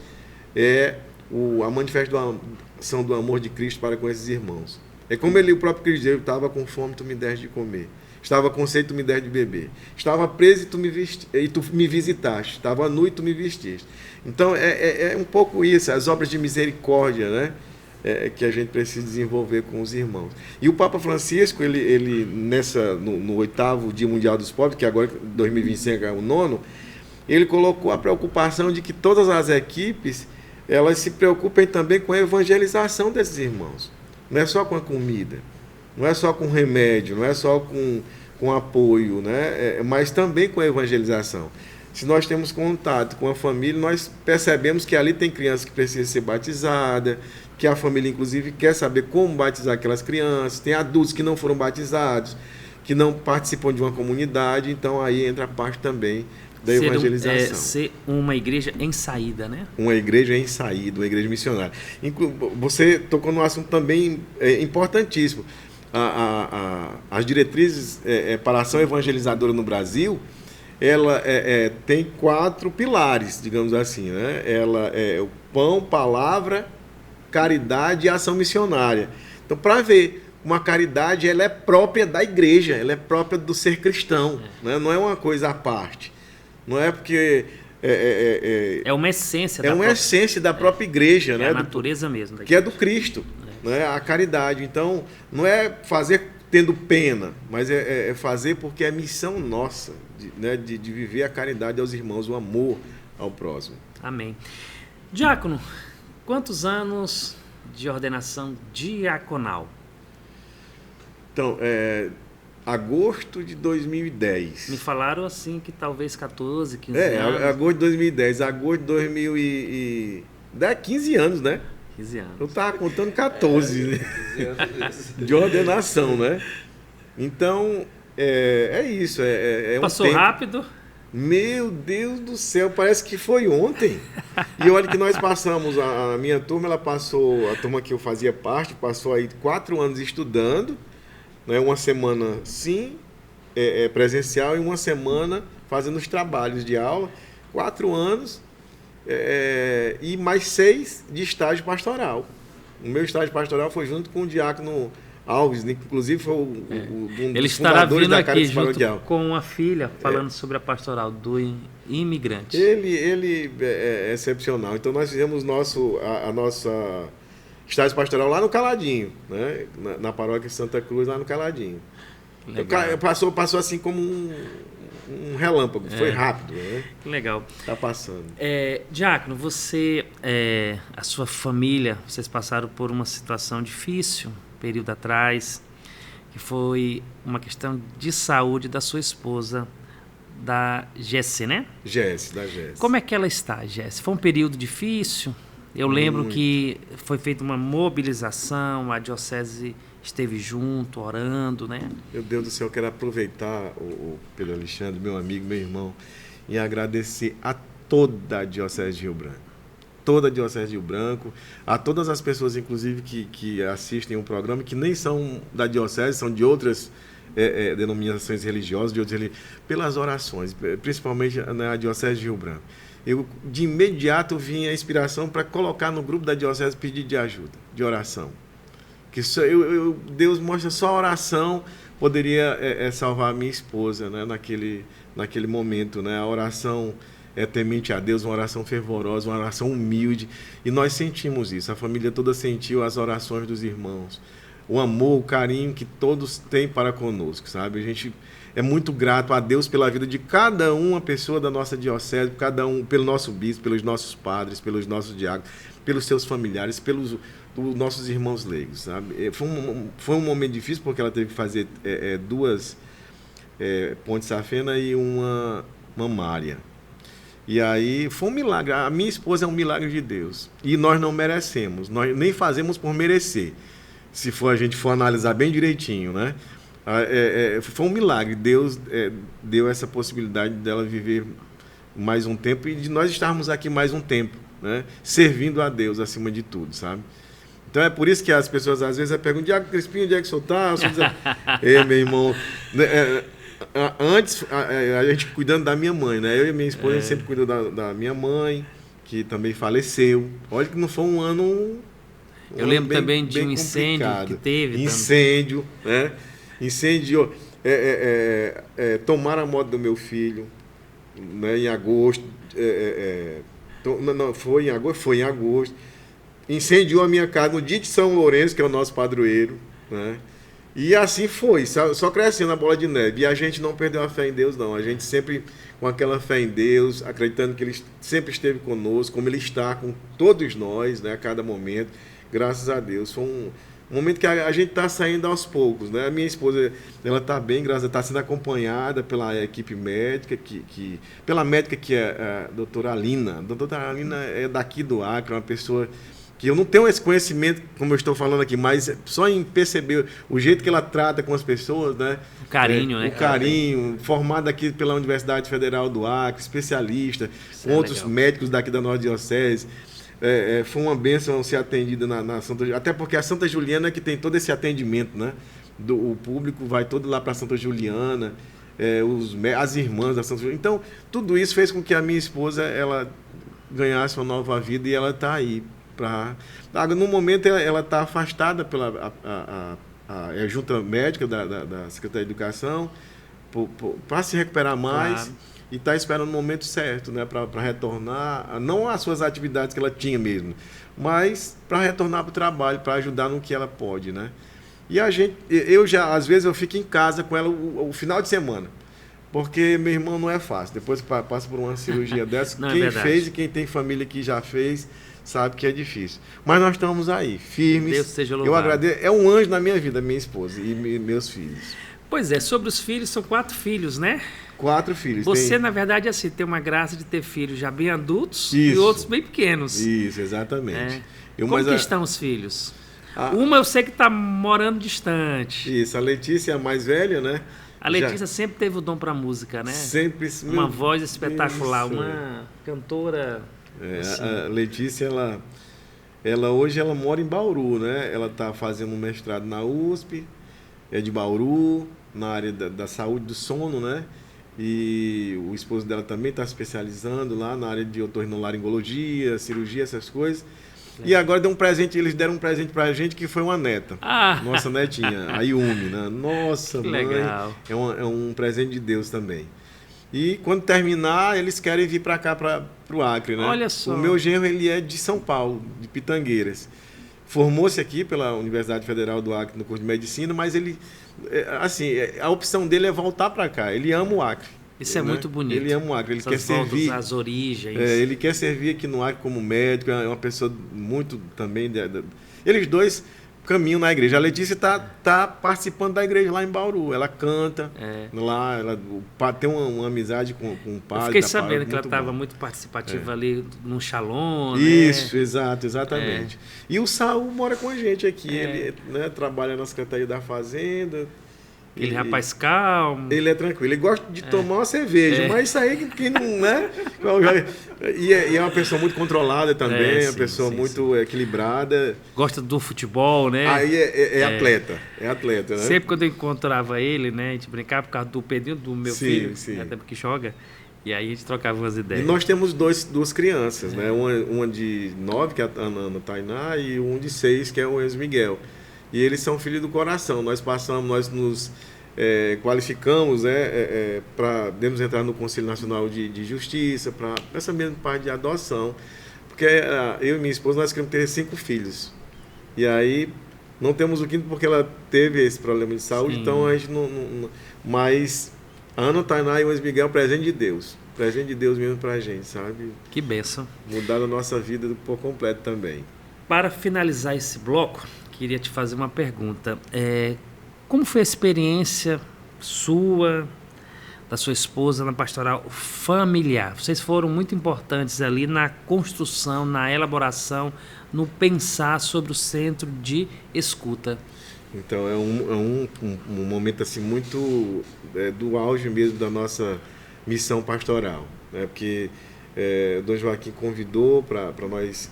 Speaker 3: a manifestação do amor de Cristo para com esses irmãos. É como o próprio Cristo disse: estava com fome, tu me deste de comer. Estava com sede, tu me deste de beber. Estava preso e tu me visitaste. Estava nu e tu me vestiste. Então, é um pouco isso, as obras de misericórdia, né? Que a gente precisa desenvolver com os irmãos. E o Papa Francisco, ele no 8º Dia Mundial dos Pobres, que agora 2025 é o 9º, ele colocou a preocupação de que todas as equipes elas se preocupem também com a evangelização desses irmãos. Não é só com a comida, não é só com remédio, não é só com apoio, né? Mas também com a evangelização. Se nós temos contato com a família, nós percebemos que ali tem crianças que precisam ser batizadas, que a família, inclusive, quer saber como batizar aquelas crianças, tem adultos que não foram batizados, que não participam de uma comunidade, então aí entra a parte também da evangelização.
Speaker 2: Ser uma igreja em saída, né?
Speaker 3: Uma igreja em saída, uma igreja missionária. Você tocou num assunto também importantíssimo. As diretrizes para a ação evangelizadora no Brasil, ela tem 4 pilares, digamos assim, né? Ela é o pão, palavra, caridade e ação missionária. Então, para ver, uma caridade, ela é própria da igreja, ela é própria do ser cristão, né? Não é uma coisa à parte. Não é porque...
Speaker 2: É uma essência
Speaker 3: essência da própria igreja, né?
Speaker 2: É a natureza mesmo.
Speaker 3: Que é do Cristo, né? A caridade. Então, não é fazer tendo pena, mas é fazer porque é missão nossa, de viver a caridade aos irmãos, o amor ao próximo.
Speaker 2: Amém. Diácono, quantos anos de ordenação diaconal?
Speaker 3: Então, agosto de 2010.
Speaker 2: Me falaram assim que talvez 14, 15 anos.
Speaker 3: Agosto de 2010. Agosto de 2000 15 anos, né?
Speaker 2: 15 anos.
Speaker 3: Eu estava contando 14, né? De ordenação, né? Então, isso.
Speaker 2: Passou rápido?
Speaker 3: Meu Deus do céu, parece que foi ontem. E olha que nós passamos, a minha turma, a turma que eu fazia parte, passou aí 4 anos estudando, né? Uma semana sim, presencial e uma semana fazendo os trabalhos de aula, 4 anos, e mais 6 de estágio pastoral. O meu estágio pastoral foi junto com o diácono Alves, inclusive foi um
Speaker 2: Ele
Speaker 3: dos
Speaker 2: estará
Speaker 3: fundadores
Speaker 2: vindo
Speaker 3: da
Speaker 2: aqui
Speaker 3: Caritas
Speaker 2: junto
Speaker 3: Paroquial.
Speaker 2: com a filha, falando sobre a pastoral do imigrante.
Speaker 3: Ele é excepcional. Então nós fizemos a nossa estágio pastoral lá no Caladinho, né? Na paróquia Santa Cruz, lá no Caladinho.
Speaker 2: Legal.
Speaker 3: Passou assim como um relâmpago, foi rápido, né?
Speaker 2: Que legal.
Speaker 3: Tá passando.
Speaker 2: Diácono, você, a sua família, vocês passaram por uma situação difícil, período atrás, que foi uma questão de saúde da sua esposa, da Jéssica, né?
Speaker 3: Da Jéssica.
Speaker 2: Como é que ela está, Jéssica? Foi um período difícil? Eu lembro que foi feita uma mobilização, a diocese esteve junto, orando, né?
Speaker 3: Meu Deus do céu, eu quero aproveitar, o Pedro Alexandre, meu amigo, meu irmão, e agradecer a toda a Diocese de Rio Branco. Toda a Diocese de Rio Branco, a todas as pessoas, inclusive, que assistem o programa, que nem são da Diocese, são de outras denominações religiosas, pelas orações, principalmente na Diocese de Rio Branco. Eu, de imediato, vim a inspiração para colocar no grupo da Diocese pedido de ajuda, de oração. Que Deus mostra só a oração poderia salvar a minha esposa, né? naquele momento, né? A oração temente a Deus, uma oração fervorosa, uma oração humilde, e nós sentimos isso, a família toda sentiu as orações dos irmãos, o amor, o carinho que todos têm para conosco, sabe? A gente é muito grato a Deus pela vida de cada uma pessoa da nossa diocese, pelo nosso bispo, pelos nossos padres, pelos nossos diáconos, pelos seus familiares, pelos nossos irmãos leigos, sabe? Foi um momento difícil porque ela teve que fazer 2 pontes safena e uma mamária. E aí foi um milagre. A minha esposa é um milagre de Deus. E nós não merecemos, nós nem fazemos por merecer. Se a gente for analisar bem direitinho, né? Foi um milagre. Deus deu essa possibilidade dela viver mais um tempo e de nós estarmos aqui mais um tempo, né? Servindo a Deus acima de tudo, sabe? Então é por isso que as pessoas às vezes perguntam: Diácono Crispim, onde é que o senhor está? Meu irmão, antes a gente cuidando da minha mãe, né? Eu e minha esposa a gente sempre cuidou da minha mãe, que também faleceu. Olha que não foi um ano.
Speaker 2: Eu lembro também de um incêndio que teve. Incêndio,
Speaker 3: né? Incêndio, tomaram a moto do meu filho, né? Em agosto. Foi em agosto. Incendiou a minha casa no dia de São Lourenço, que é o nosso padroeiro, né? E assim foi, só crescendo a bola de neve. E a gente não perdeu a fé em Deus, não. A gente sempre com aquela fé em Deus, acreditando que Ele sempre esteve conosco, como Ele está com todos nós, né? A cada momento. Graças a Deus. Foi um momento que a gente está saindo aos poucos, né? A minha esposa, ela está bem, graças a Deus, está sendo acompanhada pela equipe médica, pela médica que é a doutora Alina. A doutora Alina é daqui do Acre, uma pessoa que eu não tenho esse conhecimento, como eu estou falando aqui, mas só em perceber o jeito que ela trata com as pessoas, né?
Speaker 2: O carinho, né?
Speaker 3: O carinho, formada aqui pela Universidade Federal do Acre, especialista, com outros médicos daqui da nossa diocese. Foi uma bênção ser atendida na Santa Juliana, até porque a Santa Juliana é que tem todo esse atendimento, né? O público vai todo lá para a Santa Juliana, as irmãs da Santa Juliana. Então, tudo isso fez com que a minha esposa ela ganhasse uma nova vida e ela está aí. No momento, ela está afastada pela junta médica da Secretaria de Educação para se recuperar mais. Claro. E está esperando o momento certo, né, para retornar, não às suas atividades que ela tinha mesmo, mas para retornar para o trabalho, para ajudar no que ela pode, né? E às vezes eu fico em casa com ela o final de semana, porque meu irmão não é fácil, depois que passa por uma cirurgia dessa, quem fez e quem tem família que já fez, sabe que é difícil. Mas nós estamos aí, firmes.
Speaker 2: Deus seja louvado.
Speaker 3: Eu agradeço, é um anjo na minha vida, minha esposa e meus filhos.
Speaker 2: Pois é, sobre os filhos, são 4 filhos, né?
Speaker 3: 4 filhos.
Speaker 2: Você, na verdade, assim, tem uma graça de ter filhos já bem adultos.
Speaker 3: Isso.
Speaker 2: E outros bem pequenos.
Speaker 3: Isso, exatamente.
Speaker 2: Como que estão os filhos? Uma eu sei que está morando distante.
Speaker 3: Isso, a Letícia é a mais velha, né?
Speaker 2: A Letícia sempre teve o dom para música, né?
Speaker 3: Sempre.
Speaker 2: Uma voz espetacular, uma cantora.
Speaker 3: Assim. A Letícia, hoje ela mora em Bauru, né? Ela está fazendo um mestrado na USP, é de Bauru. na área da saúde do sono, né? E o esposo dela também está se especializando lá na área de otorrinolaringologia, cirurgia, essas coisas. E agora eles deram um presente pra gente que foi uma neta. Nossa netinha, a Yumi, né? Nossa,
Speaker 2: que
Speaker 3: mãe.
Speaker 2: Legal.
Speaker 3: É um presente de Deus também. E quando terminar, eles querem vir para cá, para o Acre, né?
Speaker 2: Olha só.
Speaker 3: O meu genro, ele é de São Paulo, de Pitangueiras. Formou-se aqui pela Universidade Federal do Acre no curso de Medicina, mas ele, assim, a opção dele é voltar para cá. Ele ama o Acre.
Speaker 2: Isso é muito bonito.
Speaker 3: Ele ama o Acre, ele
Speaker 2: Essas
Speaker 3: quer servir.
Speaker 2: As origens.
Speaker 3: Ele quer servir aqui no Acre como médico, é uma pessoa muito também. Eles dois caminham na igreja. A Letícia tá participando da igreja lá em Bauru. Ela canta lá, ela tem uma amizade com o padre.
Speaker 2: Eu fiquei sabendo que ela estava muito participativa ali no Shalom.
Speaker 3: Isso, exatamente. E o Saul mora com a gente aqui. Ele, né, trabalha na Secretaria da Fazenda.
Speaker 2: Aquele rapaz calmo.
Speaker 3: Ele é tranquilo. Ele gosta de tomar uma cerveja, mas isso aí quem não, né? E é uma pessoa muito controlada também, uma pessoa muito equilibrada.
Speaker 2: Gosta do futebol, né?
Speaker 3: Aí é atleta, né?
Speaker 2: Sempre quando eu encontrava ele, né, a gente brincava por causa do Pedrinho, do meu filho, até porque joga, e aí a gente trocava umas ideias.
Speaker 3: E nós temos duas crianças, né? Uma de 9, que é a Ana Tainá, e um de 6, que é o Enzo Miguel. E eles são filhos do coração. Nós nos qualificamos, para devemos entrar no Conselho Nacional de Justiça, para essa mesma parte de adoção. Porque eu e minha esposa, nós queremos ter 5 filhos. E aí, não temos o quinto porque ela teve esse problema de saúde, então a gente não... Mas a Ana Tainá e o Enzo Miguel é um presente de Deus. Presente de Deus mesmo pra gente, sabe?
Speaker 2: Que bênção.
Speaker 3: Mudar a nossa vida por completo também.
Speaker 2: Para finalizar esse bloco, queria te fazer uma pergunta. Como foi a experiência sua, da sua esposa, na pastoral familiar? Vocês foram muito importantes ali na construção, na elaboração, no pensar sobre o centro de escuta.
Speaker 3: Então, é um momento assim, muito do auge mesmo da nossa missão pastoral, né? Porque o Dom Joaquim convidou para nós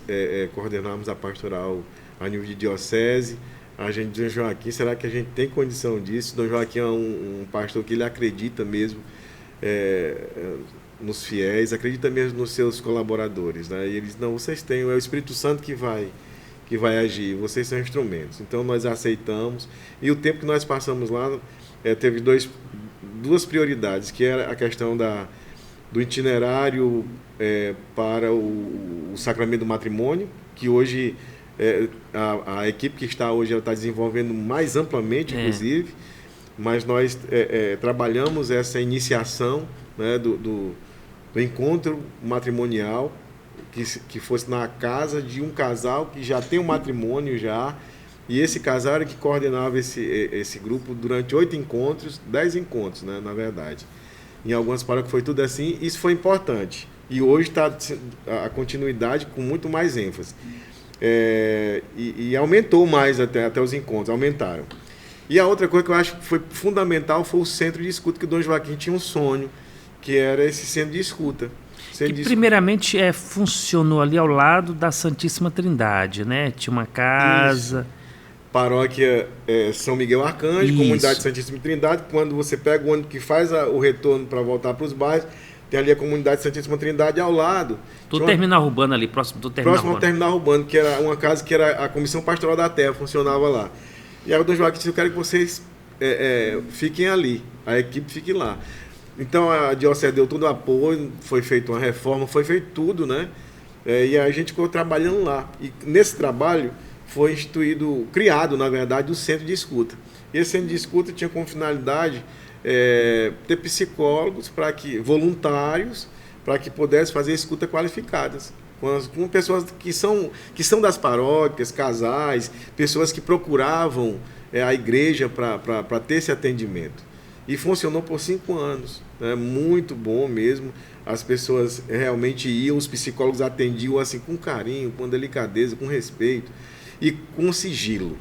Speaker 3: coordenarmos a pastoral a nível de diocese. A gente diz, Dom Joaquim, será que a gente tem condição disso? Dom Joaquim é um pastor que ele acredita mesmo nos fiéis, acredita mesmo nos seus colaboradores, né? E eles, não, vocês têm, é o Espírito Santo que vai agir, vocês são instrumentos. Então nós aceitamos, e o tempo que nós passamos lá teve duas prioridades, que era a questão do itinerário para o sacramento do matrimônio, que hoje a equipe que está hoje está desenvolvendo mais amplamente, inclusive, mas nós trabalhamos essa iniciação, né, do encontro matrimonial, que fosse na casa de um casal que já tem um matrimônio já, e esse casal era que coordenava esse grupo durante 8 encontros, 10 encontros, né, na verdade. Em algumas paróquias foi tudo assim, isso foi importante. E hoje está a continuidade com muito mais ênfase. E aumentou mais até os encontros, aumentaram. E a outra coisa que eu acho que foi fundamental foi o centro de escuta, que o Dom Joaquim tinha um sonho, que era esse centro de escuta.
Speaker 2: Primeiramente funcionou ali ao lado da Santíssima Trindade, né? Tinha uma casa...
Speaker 3: Isso. Paróquia São Miguel Arcanjo,
Speaker 2: Isso.
Speaker 3: Comunidade Santíssima Trindade. Quando você pega o ônibus que faz o retorno para voltar para os bairros, tem ali a Comunidade Santíssima Trindade ao lado.
Speaker 2: Do terminal urbano ali, próximo do terminal
Speaker 3: urbano. Próximo ao terminal urbano, que era uma casa que era a Comissão Pastoral da Terra, funcionava lá. E aí o Dom Joaquim disse, eu quero que vocês fiquem ali, a equipe fique lá. Então a diocese deu todo o apoio, foi feita uma reforma, foi feito tudo, né? E a gente ficou trabalhando lá. E nesse trabalho foi criado, na verdade, o centro de escuta. E esse centro de escuta tinha como finalidade ter psicólogos, voluntários, para que pudesse fazer escuta qualificadas, com pessoas que são das paróquias, casais, pessoas que procuravam a igreja para ter esse atendimento. E funcionou por 5 anos, né? Muito bom mesmo. As pessoas realmente iam, os psicólogos atendiam assim, com carinho, com delicadeza, com respeito e com sigilo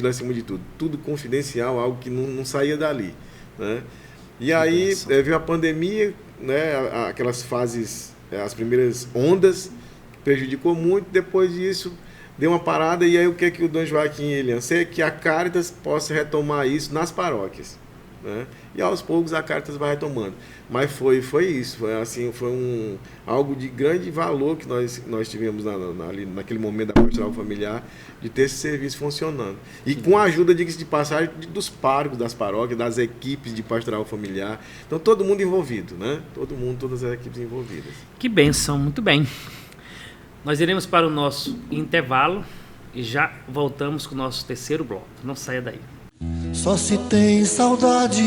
Speaker 3: acima de tudo. Tudo confidencial, algo que não saía dali, né? E aí veio a pandemia, né? Aquelas fases, as primeiras ondas, prejudicou muito. Depois disso, deu uma parada. E aí o que o Dom Joaquim ele anseia? Que a Caritas possa retomar isso nas paróquias. né? E aos poucos a Caritas vai retomando. Mas foi isso, foi algo de grande valor que nós tivemos ali naquele momento da pastoral familiar, de ter esse serviço funcionando. E com a ajuda, diga-se de passagem, dos párocos das paróquias, das equipes de pastoral familiar. Então todo mundo envolvido, né? Todas as equipes envolvidas.
Speaker 2: Que bênção, muito bem. Nós iremos para o nosso intervalo e já voltamos com o nosso terceiro bloco. Não saia daí.
Speaker 1: Só se tem saudade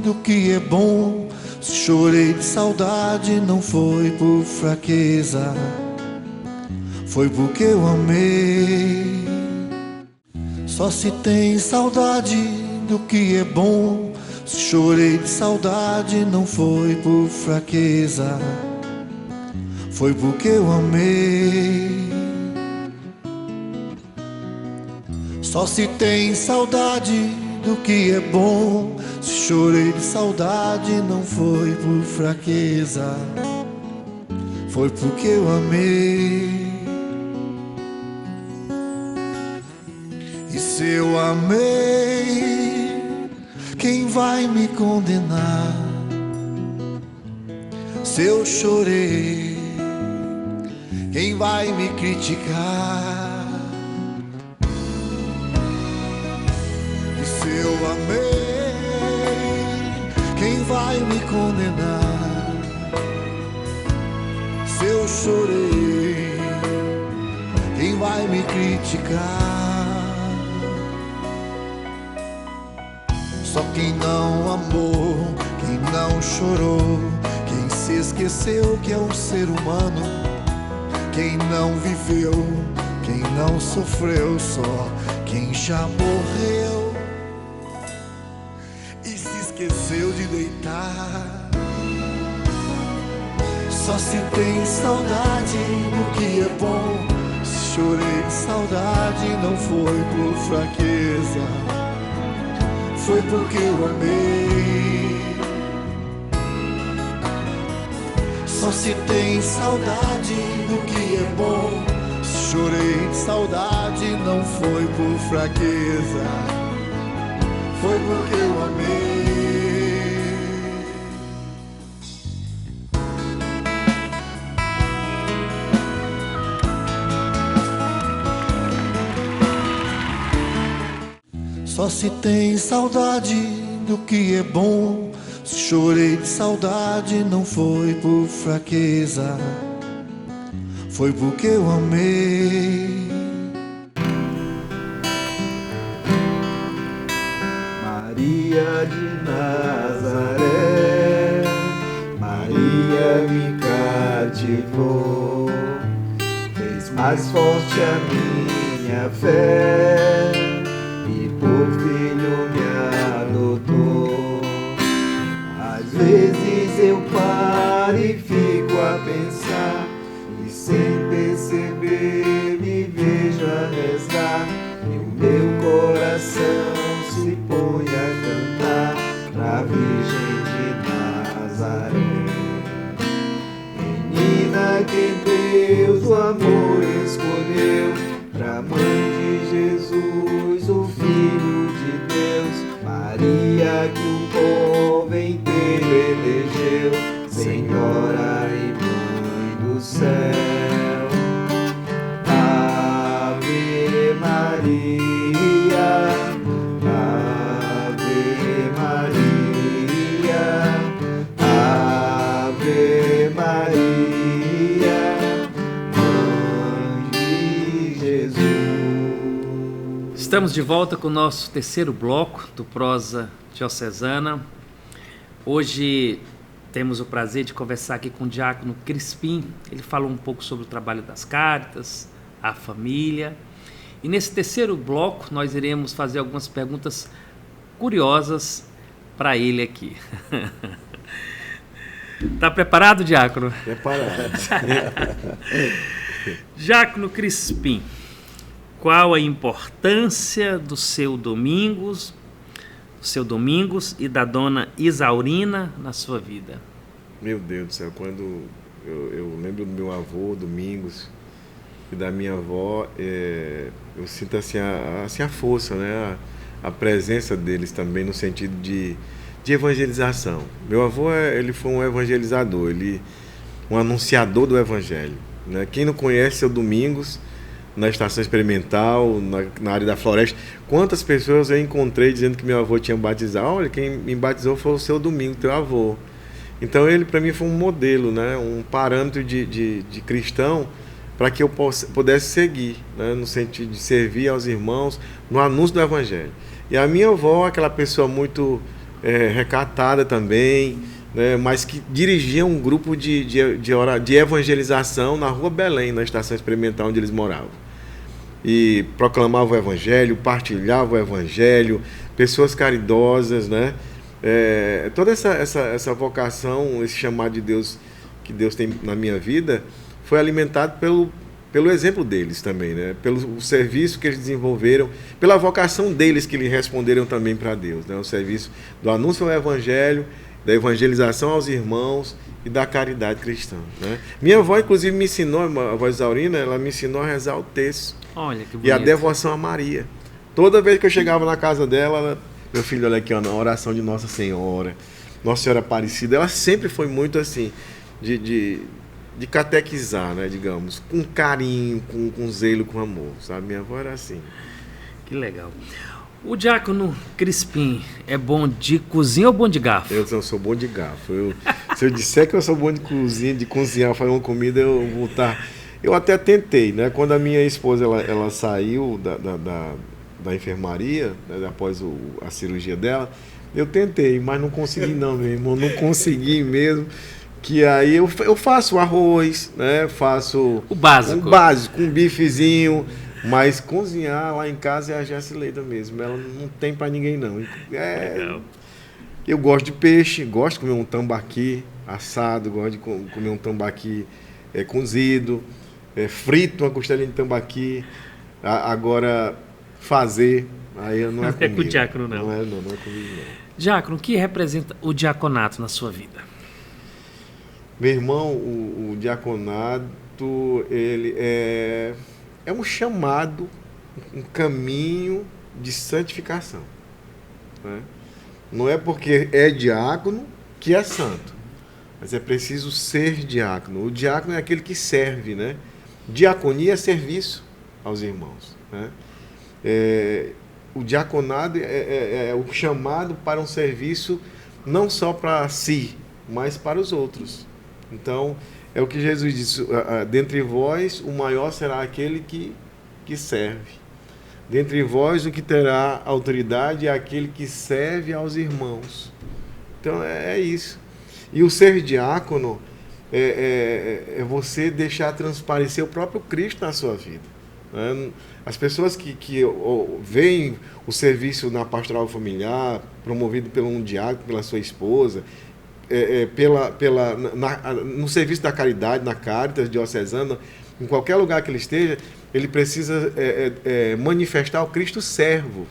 Speaker 1: do que é bom. Se chorei de saudade, não foi por fraqueza, foi porque eu amei. Só se tem saudade do que é bom. Se chorei de saudade, não foi por fraqueza, foi porque eu amei. Só se tem saudade do que é bom. Se chorei de saudade, não foi por fraqueza, foi porque eu amei. E se eu amei, quem vai me condenar? Se eu chorei, quem vai me criticar? Se eu amei, quem vai me condenar? Se eu chorei, quem vai me criticar? Só quem não amou, quem não chorou, quem se esqueceu que é um ser humano, quem não viveu, quem não sofreu, só quem já morreu esqueceu de deitar. Só se tem saudade do que é bom. Se chorei de saudade, não foi por fraqueza, foi porque eu amei. Só se tem saudade do que é bom. Se chorei de saudade, não foi por fraqueza, foi porque eu amei. Só se tem saudade do que é bom. Se chorei de saudade, não foi por fraqueza, foi porque eu amei.
Speaker 4: Maria de Nazaré, Maria me cativou, fez mais forte a minha fé e por filho me adotou. Às vezes eu paro e fico a pensar, e sem perceber me vejo a rezar, e o meu coração se põe a cantar pra Virgem de Nazaré. Menina que Deus o amor escolheu, pra mãe de Jesus, o Filho de Deus. Maria que o povo inteiro elegeu, Senhora e Mãe do céu. Ave Maria, Ave Maria, Ave Maria, Mãe de Jesus.
Speaker 2: Estamos de volta com o nosso terceiro bloco do Prosa Diocesana. Hoje temos o prazer de conversar aqui com o diácono Crispim. Ele falou um pouco sobre o trabalho das Caritas, a família. E nesse terceiro bloco nós iremos fazer algumas perguntas curiosas para ele aqui. Tá preparado, diácono?
Speaker 3: Preparado.
Speaker 2: Diácono Crispim, qual a importância do seu Domingos e da dona Isaurina na sua vida?
Speaker 3: Meu Deus do céu, quando eu lembro do meu avô, Domingos, e da minha avó, eu sinto assim a força, né? A presença deles também, no sentido de de evangelização. Meu avô, ele foi um evangelizador, um anunciador do evangelho, né? Quem não conhece seu Domingos, na estação experimental, na área da floresta, quantas pessoas eu encontrei dizendo que meu avô tinha batizado? Olha, quem me batizou foi o seu Domingos, teu avô. Então ele para mim foi um modelo, né? Um parâmetro de cristão para que eu pudesse seguir, né? No sentido de servir aos irmãos, no anúncio do evangelho. E a minha avó, aquela pessoa muito recatada também, né? Mas que dirigia um grupo de evangelização na Rua Belém, na estação experimental onde eles moravam. E proclamava o evangelho, partilhava o evangelho, pessoas caridosas, né? Toda essa vocação, esse chamado de Deus que Deus tem na minha vida, foi alimentado pelo exemplo deles também, né? Pelo serviço que eles desenvolveram, pela vocação deles que lhe responderam também para Deus, né? O serviço do anúncio ao evangelho, da evangelização aos irmãos e da caridade cristã, né? Minha avó, inclusive, me ensinou, a avó Isaurina, ela me ensinou a rezar o terço.
Speaker 2: Olha que bonito.
Speaker 3: E a devoção a Maria. Toda vez que eu chegava na casa dela, meu filho, olha aqui, ó, na oração de Nossa Senhora, Nossa Senhora Aparecida, ela sempre foi muito assim, de catequizar, né, digamos, com carinho, com zelo, com amor, sabe? Minha avó era assim.
Speaker 2: Que legal. O diácono Crispim é bom de cozinha ou bom de garfo?
Speaker 3: Eu sou bom de garfo. Se eu disser que eu sou bom de cozinha, de cozinhar, fazer uma comida, eu vou estar... Eu até tentei, né? Quando a minha esposa ela saiu da enfermaria, né, após a cirurgia dela, eu tentei, mas não consegui não, meu irmão, não consegui mesmo. Que aí eu faço arroz, né? Faço
Speaker 2: o básico,
Speaker 3: um bifezinho, mas cozinhar lá em casa é a Jessileida mesmo. Ela não tem para ninguém não.
Speaker 2: Legal.
Speaker 3: Eu gosto de peixe, gosto de comer um tambaqui assado, gosto de comer um tambaqui cozido, frito, uma costelinha de tambaqui. Agora fazer, aí não é comigo.
Speaker 2: Com o diácono não.
Speaker 3: Não é comigo não.
Speaker 2: Diácono, o que representa o diaconato na sua vida?
Speaker 3: Meu irmão, o diaconato, ele é um chamado, um caminho de santificação, né? Não é porque é diácono que é santo, mas é preciso ser diácono. O diácono é aquele que serve, né? Diaconia é serviço aos irmãos, né? O diaconado é o chamado para um serviço não só para si, mas para os outros. Então, é o que Jesus disse: dentre vós, o maior será aquele que serve. Dentre vós, o que terá autoridade é aquele que serve aos irmãos. Então, é isso. E o ser diácono é você deixar transparecer o próprio Cristo na sua vida, né? As pessoas que veem o serviço na pastoral familiar, promovido por um diácono, pela sua esposa, no serviço da caridade, na Caritas diocesana, em qualquer lugar que ele esteja, ele precisa manifestar o Cristo servo,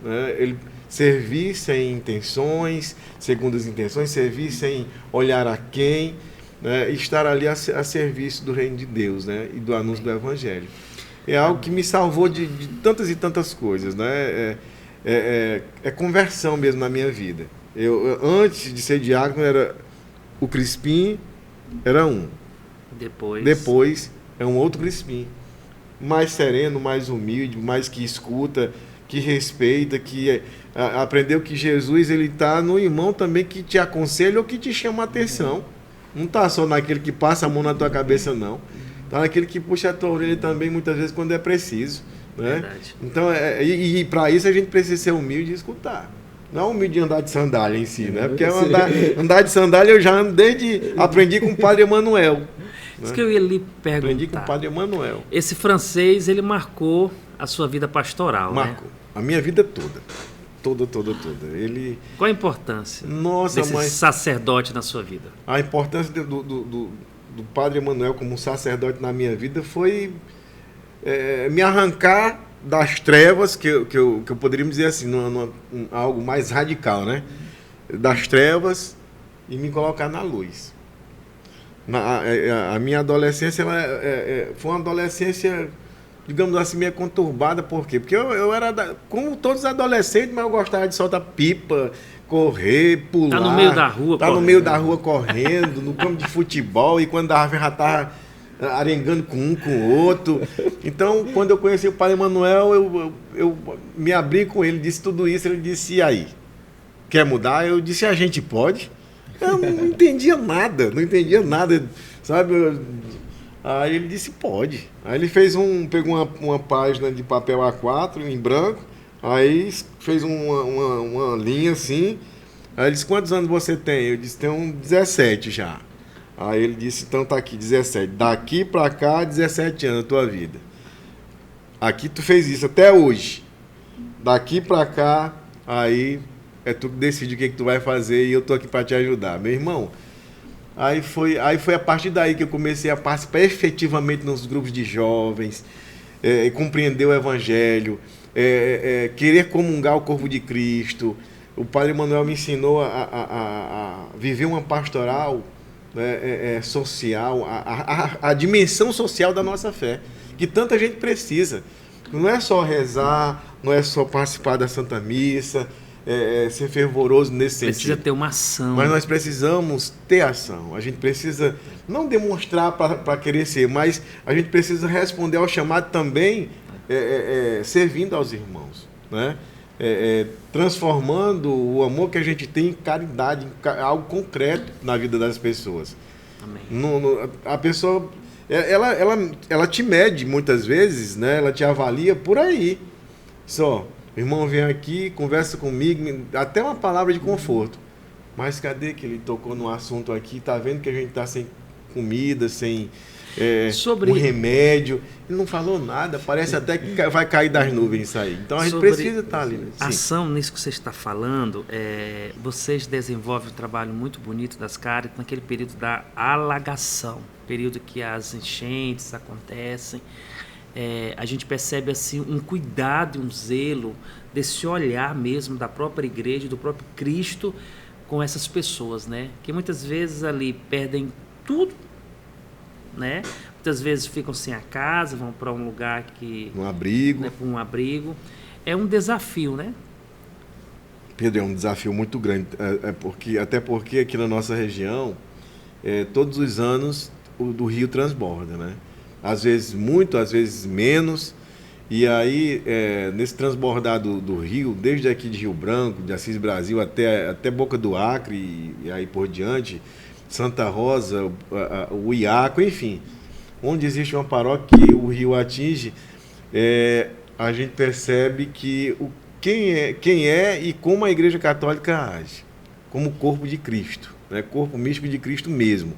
Speaker 3: né? Ele servir sem intenções, segundo as intenções, servir sem olhar a quem, né? E estar ali a serviço do reino de Deus, né? E do anúncio do Evangelho. É algo que me salvou de tantas e tantas coisas, né? É conversão mesmo na minha vida. Eu antes de ser diácono, era o Crispim, era um. Depois é um outro Crispim. Mais sereno, mais humilde, mais que escuta, que respeita, que aprendeu que Jesus ele está no irmão também que te aconselha ou que te chama a atenção. Não está só naquele que passa a mão na tua cabeça, não. Está naquele que puxa a tua orelha também, muitas vezes, quando é preciso, né? Verdade. Então, e para isso a gente precisa ser humilde e escutar. Não é humilde de andar de sandália em si, né? Porque andar de sandália eu já ando aprendi com o Padre Emanuel.
Speaker 2: Isso que eu ia lhe perguntar.
Speaker 3: Aprendi com o Padre Emanuel.
Speaker 2: Esse francês, ele marcou a sua vida pastoral,
Speaker 3: Marcou. Né? A minha vida toda. Toda.
Speaker 2: Qual a importância desse sacerdote na sua vida? A
Speaker 3: importância do Padre Emanuel como sacerdote na minha vida foi me arrancar das trevas, que eu poderíamos dizer assim, algo mais radical, né? Das trevas e me colocar na luz. A minha adolescência foi uma adolescência digamos assim, meio conturbada. Por quê? Porque eu era, como todos os adolescentes, mas eu gostava de soltar pipa, correr, pular.
Speaker 2: Tá no meio da rua
Speaker 3: correndo. No meio da rua correndo, no campo de futebol, e quando dava já tava arengando com um, com o outro. Então, quando eu conheci o Padre Manuel, eu me abri com ele, disse tudo isso, ele disse, e aí? Quer mudar? Eu disse, a gente pode? Eu não entendia nada, sabe? Aí ele disse, pode. Aí ele pegou uma página de papel A4 em branco, aí fez uma linha assim. Aí ele disse, quantos anos você tem? Eu disse, tenho 17 já. Aí ele disse, então tá aqui, 17. Daqui pra cá, 17 anos da tua vida. Aqui tu fez isso até hoje. Daqui pra cá, aí é tu que decide o que tu vai fazer e eu tô aqui pra te ajudar. Meu irmão, aí foi a partir daí que eu comecei a participar efetivamente nos grupos de jovens, compreender o Evangelho, querer comungar o corpo de Cristo. O Padre Manuel me ensinou a viver uma pastoral social, a dimensão social da nossa fé, que tanta gente precisa. Não é só rezar, não é só participar da Santa Missa, ser fervoroso nesse sentido.
Speaker 2: Precisa ter uma ação.
Speaker 3: Mas nós precisamos ter ação. A gente precisa não demonstrar para querer ser, mas a gente precisa responder ao chamado também, servindo aos irmãos, né? Transformando o amor que a gente tem em caridade, em algo concreto na vida das pessoas.
Speaker 2: Amém.
Speaker 3: A pessoa, ela te mede muitas vezes, né? Ela te avalia por aí. Só, o irmão vem aqui, conversa comigo, até uma palavra de conforto. Mas cadê que ele tocou no assunto aqui? Tá vendo que a gente está sem comida, sem um remédio. Ele não falou nada, parece até que vai cair das nuvens isso aí. Então a gente precisa estar ali. Sim.
Speaker 2: Ação, nisso que você está falando, vocês desenvolvem um trabalho muito bonito das Cáritas naquele período da alagação, período que as enchentes acontecem. A gente percebe assim um cuidado e um zelo desse olhar mesmo da própria igreja, do próprio Cristo com essas pessoas, né? Que muitas vezes ali perdem tudo, né? Muitas vezes ficam sem a casa, vão para um lugar que...
Speaker 3: Um abrigo.
Speaker 2: Né, para um abrigo. É um desafio, né?
Speaker 3: Pedro, é um desafio muito grande, até porque aqui na nossa região, todos os anos do rio transborda, né? Às vezes muito, às vezes menos, e aí nesse transbordar do rio, desde aqui de Rio Branco, de Assis Brasil, até Boca do Acre e aí por diante, Santa Rosa, o Iaco, enfim, onde existe uma paróquia que o rio atinge, a gente percebe que quem é e como a Igreja Católica age, como corpo de Cristo, né? Corpo místico de Cristo mesmo.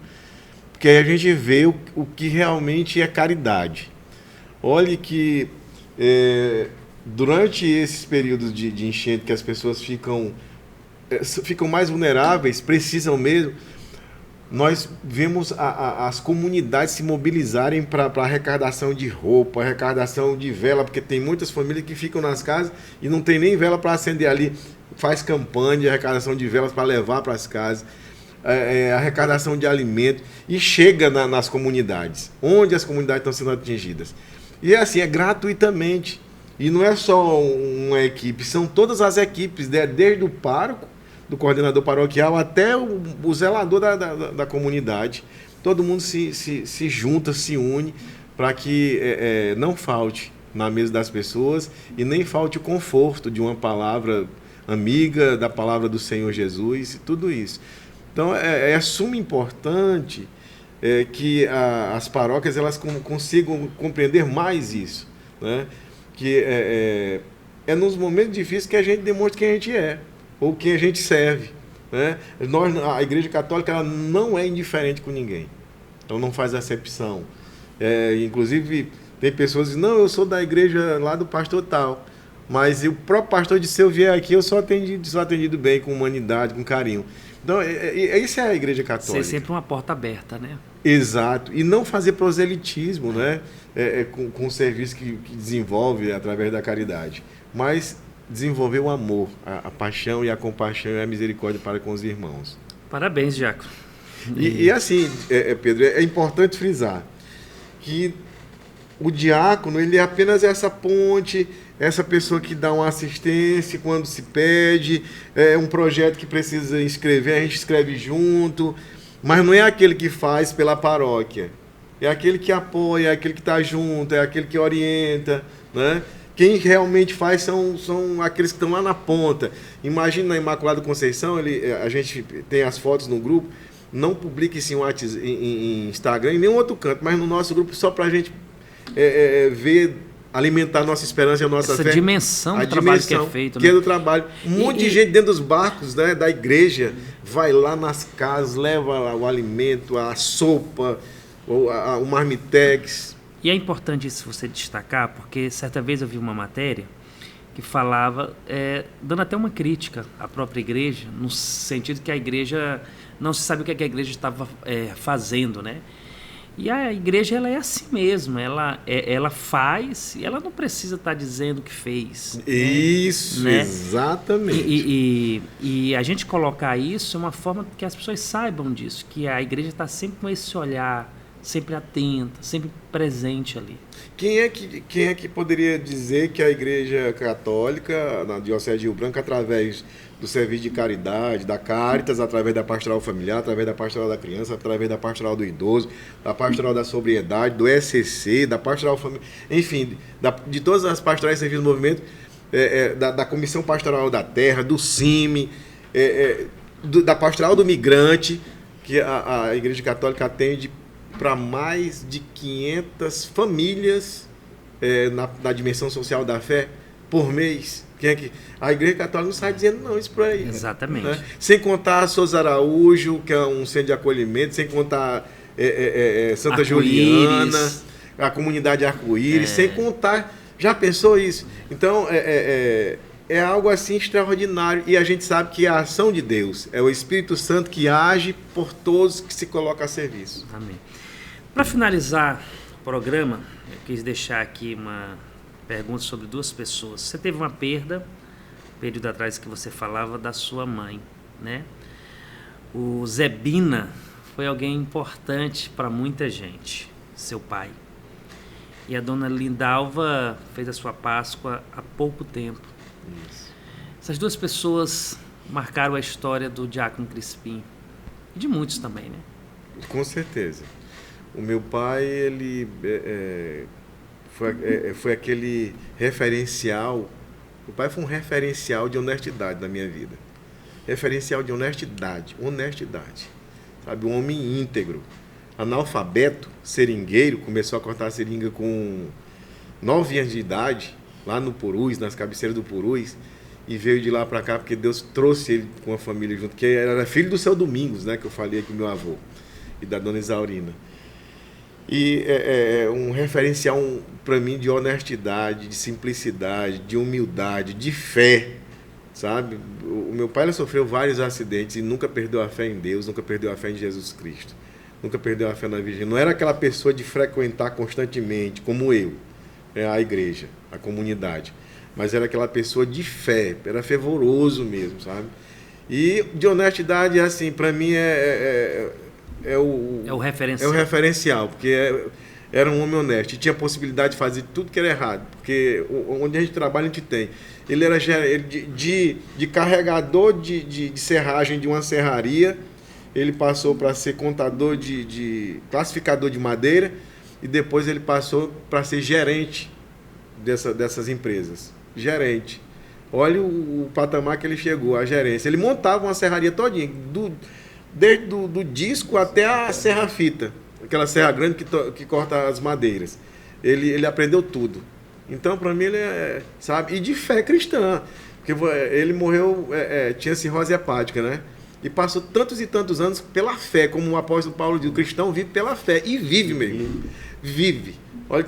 Speaker 3: Porque aí a gente vê o que realmente é caridade. Olhe que durante esses períodos de enchente que as pessoas ficam mais vulneráveis, precisam mesmo, nós vemos as comunidades se mobilizarem para arrecadação de roupa, arrecadação de vela, porque tem muitas famílias que ficam nas casas e não tem nem vela para acender ali. Faz campanha de arrecadação de velas para levar para as casas, arrecadação de alimento, e chega nas comunidades, onde as comunidades estão sendo atingidas. E assim, é gratuitamente. E não é só uma equipe, são todas as equipes, né? Desde o pároco, do coordenador paroquial até o zelador da comunidade. Todo mundo se junta, se une para que não falte na mesa das pessoas e nem falte o conforto de uma palavra amiga, da palavra do Senhor Jesus e tudo isso. Então é suma importante que as paróquias elas consigam compreender mais isso, né? Que é nos momentos difíceis que a gente demonstra quem a gente é, ou quem a gente serve, né? A Igreja Católica ela não é indiferente com ninguém. Ela não faz acepção. Inclusive, tem pessoas que dizem, não, eu sou da igreja lá do pastor tal, mas o próprio pastor disse, se eu vier aqui, eu sou atendido bem, com humanidade, com carinho. Então, isso é a Igreja Católica.
Speaker 2: Ser sempre uma porta aberta, né?
Speaker 3: Exato. E não fazer proselitismo, né? Com o serviço que desenvolve através da caridade. Mas desenvolver o amor, a paixão e a compaixão e a misericórdia para com os irmãos.
Speaker 2: Parabéns, Diácono.
Speaker 3: E assim, Pedro, é importante frisar que o diácono, ele é apenas essa ponte, essa pessoa que dá uma assistência quando se pede, é um projeto que precisa escrever, a gente escreve junto, mas não é aquele que faz pela paróquia. É aquele que apoia, é aquele que está junto, é aquele que orienta, né? Quem realmente faz são aqueles que estão lá na ponta. Imagina na Imaculada Conceição, a gente tem as fotos no grupo, não publica isso em Instagram, em nenhum outro canto, mas no nosso grupo só para a gente ver, alimentar a nossa esperança e a nossa fé.
Speaker 2: Essa dimensão do trabalho que é feito.
Speaker 3: Que é do trabalho. Um monte de gente dentro dos barcos, né, da igreja vai lá nas casas, leva lá o alimento, a sopa, o marmitex.
Speaker 2: E é importante isso você destacar, porque certa vez eu vi uma matéria que falava, dando até uma crítica à própria igreja, no sentido que a igreja não se sabe o que a igreja estava fazendo, né? E a igreja, ela é assim mesmo, ela faz e ela não precisa estar dizendo o que fez.
Speaker 3: Isso,
Speaker 2: né?
Speaker 3: Exatamente.
Speaker 2: E a gente colocar isso é uma forma que as pessoas saibam disso, que a igreja está sempre com esse olhar, sempre atenta, sempre presente ali.
Speaker 3: Quem é que poderia dizer que a Igreja Católica, na Diocese de Rio Branco, através do serviço de caridade, da Caritas, através da pastoral familiar, através da pastoral da criança, através da pastoral do idoso, da pastoral da sobriedade, do SCC, da pastoral familiar, enfim, de todas as pastorais de serviço do movimento, da Comissão Pastoral da Terra, do CIMI, da pastoral do migrante, que a Igreja Católica atende para mais de 500 famílias na dimensão social da fé por mês. A Igreja Católica não sai dizendo não, isso por aí.
Speaker 2: Exatamente.
Speaker 3: Né? Sem contar a Souza Araújo, que é um centro de acolhimento, sem contar Santa Juliana, a comunidade Arco-Íris, sem contar... Já pensou isso? Então, é algo assim extraordinário, e a gente sabe que é a ação de Deus, é o Espírito Santo que age por todos que se colocam a serviço.
Speaker 2: Amém. Para finalizar o programa, eu quis deixar aqui uma pergunta sobre duas pessoas. Você teve uma perda, período atrás que você falava, da sua mãe, né? O Zebina foi alguém importante para muita gente, seu pai. E a dona Lindalva fez a sua Páscoa há pouco tempo.
Speaker 3: Isso.
Speaker 2: Essas duas pessoas marcaram a história do Diácono Crispim. E de muitos também, né?
Speaker 3: Com certeza. O meu pai, ele foi aquele referencial. O pai foi um referencial de honestidade na minha vida. Referencial de honestidade. Sabe, um homem íntegro. Analfabeto, seringueiro, começou a cortar seringa com 9 anos de idade, lá no Purus, nas cabeceiras do Purus, e veio de lá para cá porque Deus trouxe ele com a família junto, que era filho do seu Domingos, né, que eu falei aqui, meu avô, e da dona Isaurina. E um referencial para mim de honestidade, de simplicidade, de humildade, de fé, sabe? O meu pai, ele sofreu vários acidentes e nunca perdeu a fé em Deus, nunca perdeu a fé em Jesus Cristo, nunca perdeu a fé na Virgem. Não era aquela pessoa de frequentar constantemente, como eu, a igreja, a comunidade, mas era aquela pessoa de fé, era fervoroso mesmo, sabe? E de honestidade, assim, para mim é o referencial, porque era um homem honesto e tinha a possibilidade de fazer tudo que era errado, porque onde a gente trabalha, a gente tem. Ele era de carregador de serragem de uma serraria, ele passou para ser contador de classificador de madeira, e depois ele passou para ser gerente dessas empresas. Gerente. Olha o patamar que ele chegou, a gerência. Ele montava uma serraria todinha, desde do disco até a serra-fita, aquela serra grande que corta as madeiras. Ele aprendeu tudo. Então, para mim, ele sabe, e de fé cristã, porque ele morreu, tinha cirrose hepática, né? E passou tantos e tantos anos pela fé, como o apóstolo Paulo diz, o cristão vive pela fé, e vive mesmo, vive. Olha,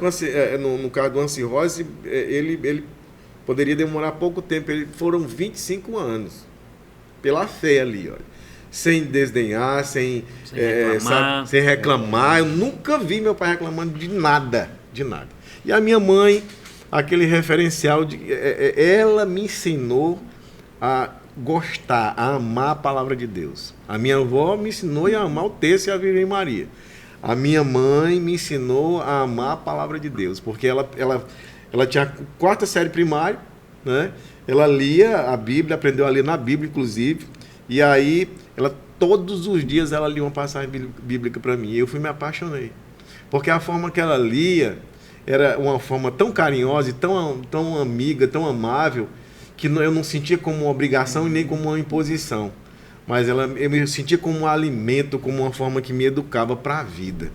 Speaker 3: no caso do cirrose, ele poderia demorar pouco tempo, foram 25 anos, pela fé ali, olha. Sem desdenhar, sem reclamar. Eu nunca vi meu pai reclamando de nada. E a minha mãe, aquele referencial, ela me ensinou a gostar, a amar a palavra de Deus. A minha avó me ensinou a amar o texto e a Virgem Maria. a minha mãe me ensinou a amar a palavra de Deus, porque ela tinha a 4ª série primária, né? Ela lia a Bíblia, aprendeu a ler na Bíblia, inclusive, e aí todos os dias ela lia uma passagem bíblica para mim, e eu me apaixonei, porque a forma que ela lia era uma forma tão carinhosa e tão amiga, tão amável, que eu não sentia como uma obrigação e nem como uma imposição, mas eu me sentia como um alimento, como uma forma que me educava para a vida.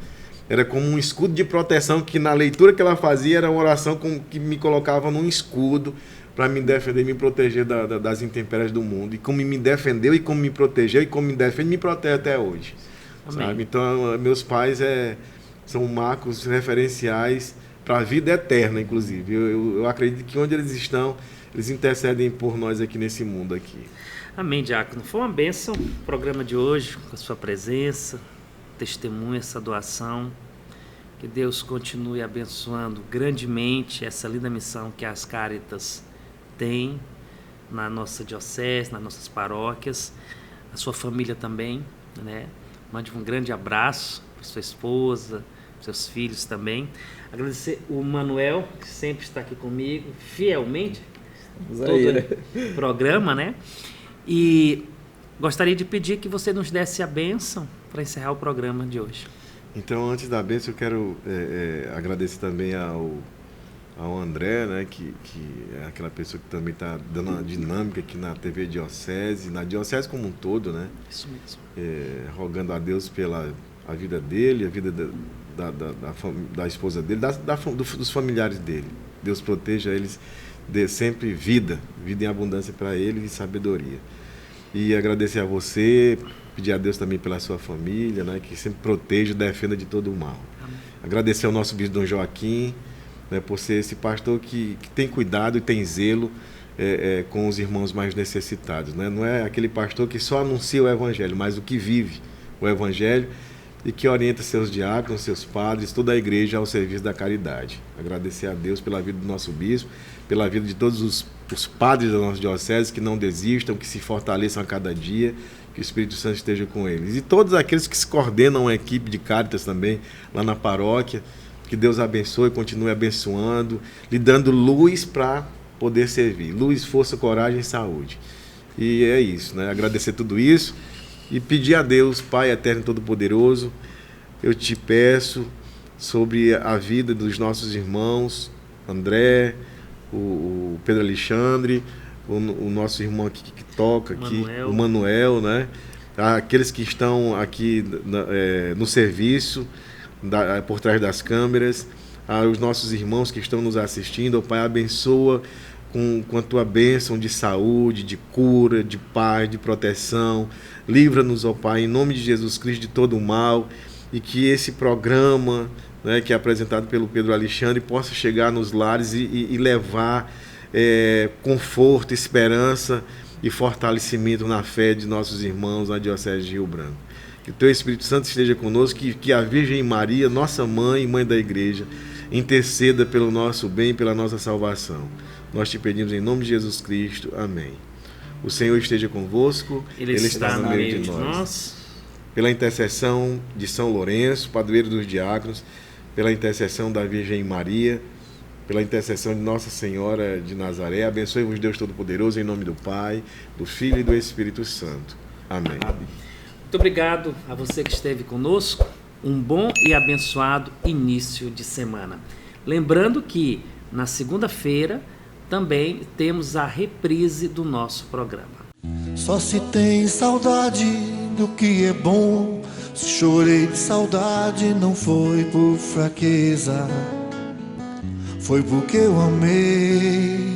Speaker 3: Era como um escudo de proteção, que na leitura que ela fazia era uma oração que me colocava num escudo para me defender e me proteger das intempéries do mundo. E como me defendeu, e como me protegeu, e como me defende, me protege até hoje. Sabe? Então, meus pais são marcos referenciais para a vida eterna, inclusive. Eu acredito que onde eles estão, eles intercedem por nós aqui nesse mundo aqui.
Speaker 2: Amém, diácono. Foi uma bênção o programa de hoje, com a sua presença, testemunho, essa doação. Que Deus continue abençoando grandemente essa linda missão que as Cáritas têm na nossa diocese, nas nossas paróquias, a sua família também, né? Mande um grande abraço para sua esposa, seus filhos também. Agradecer o Manuel, que sempre está aqui comigo, fielmente, todo programa, né? E gostaria de pedir que você nos desse a bênção para encerrar o programa de hoje.
Speaker 3: Então, antes da bênção, eu quero agradecer também ao André, né, que é aquela pessoa que também está dando uma dinâmica aqui na TV Diocese, na Diocese como um todo, né?
Speaker 2: Isso mesmo.
Speaker 3: Rogando a Deus pela a vida dele, a vida da esposa dele, dos familiares dele. Deus proteja eles, dê sempre vida em abundância para eles e sabedoria. E agradecer a você, pedir a Deus também pela sua família, né, que sempre proteja e defenda de todo o mal.
Speaker 2: Amém.
Speaker 3: Agradecer ao nosso bispo Dom Joaquim, né, por ser esse pastor que tem cuidado e tem zelo com os irmãos mais necessitados. Né? Não é aquele pastor que só anuncia o Evangelho, mas o que vive o Evangelho e que orienta seus diáconos, seus padres, toda a igreja ao serviço da caridade. Agradecer a Deus pela vida do nosso bispo, pela vida de todos os padres da nossa diocese, que não desistam, que se fortaleçam a cada dia, que o Espírito Santo esteja com eles. E todos aqueles que se coordenam a equipe de Cáritas também, lá na paróquia, que Deus abençoe, continue abençoando, lhe dando luz para poder servir. Luz, força, coragem e saúde. E é isso, né? Agradecer tudo isso e pedir a Deus, Pai eterno e todo-poderoso, eu te peço sobre a vida dos nossos irmãos, André, o Pedro Alexandre, o nosso irmão aqui que toca aqui, o Manuel, né? Aqueles que estão aqui no serviço, por trás das câmeras, os nossos irmãos que estão nos assistindo, Pai, abençoa com a tua bênção de saúde, de cura, de paz, de proteção. Livra-nos, ó Pai, em nome de Jesus Cristo, de todo o mal, e que esse programa, né, que é apresentado pelo Pedro Alexandre, possa chegar nos lares e levar conforto, esperança e fortalecimento na fé de nossos irmãos na Diocese de Rio Branco. Que o teu Espírito Santo esteja conosco, que a Virgem Maria, nossa mãe e mãe da igreja, interceda pelo nosso bem e pela nossa salvação. Nós te pedimos em nome de Jesus Cristo. Amém. O Senhor esteja convosco, Ele está no meio de nós. Pela intercessão de São Lourenço, padroeiro dos diáconos, pela intercessão da Virgem Maria, pela intercessão de Nossa Senhora de Nazaré, abençoe-vos Deus Todo-Poderoso, em nome do Pai, do Filho e do Espírito Santo. Amém.
Speaker 2: Muito obrigado a você que esteve conosco. Um bom e abençoado início de semana. Lembrando que na segunda-feira também temos a reprise do nosso programa.
Speaker 1: Só se tem saudade do que é bom. Se chorei de saudade não foi por fraqueza, foi porque eu amei.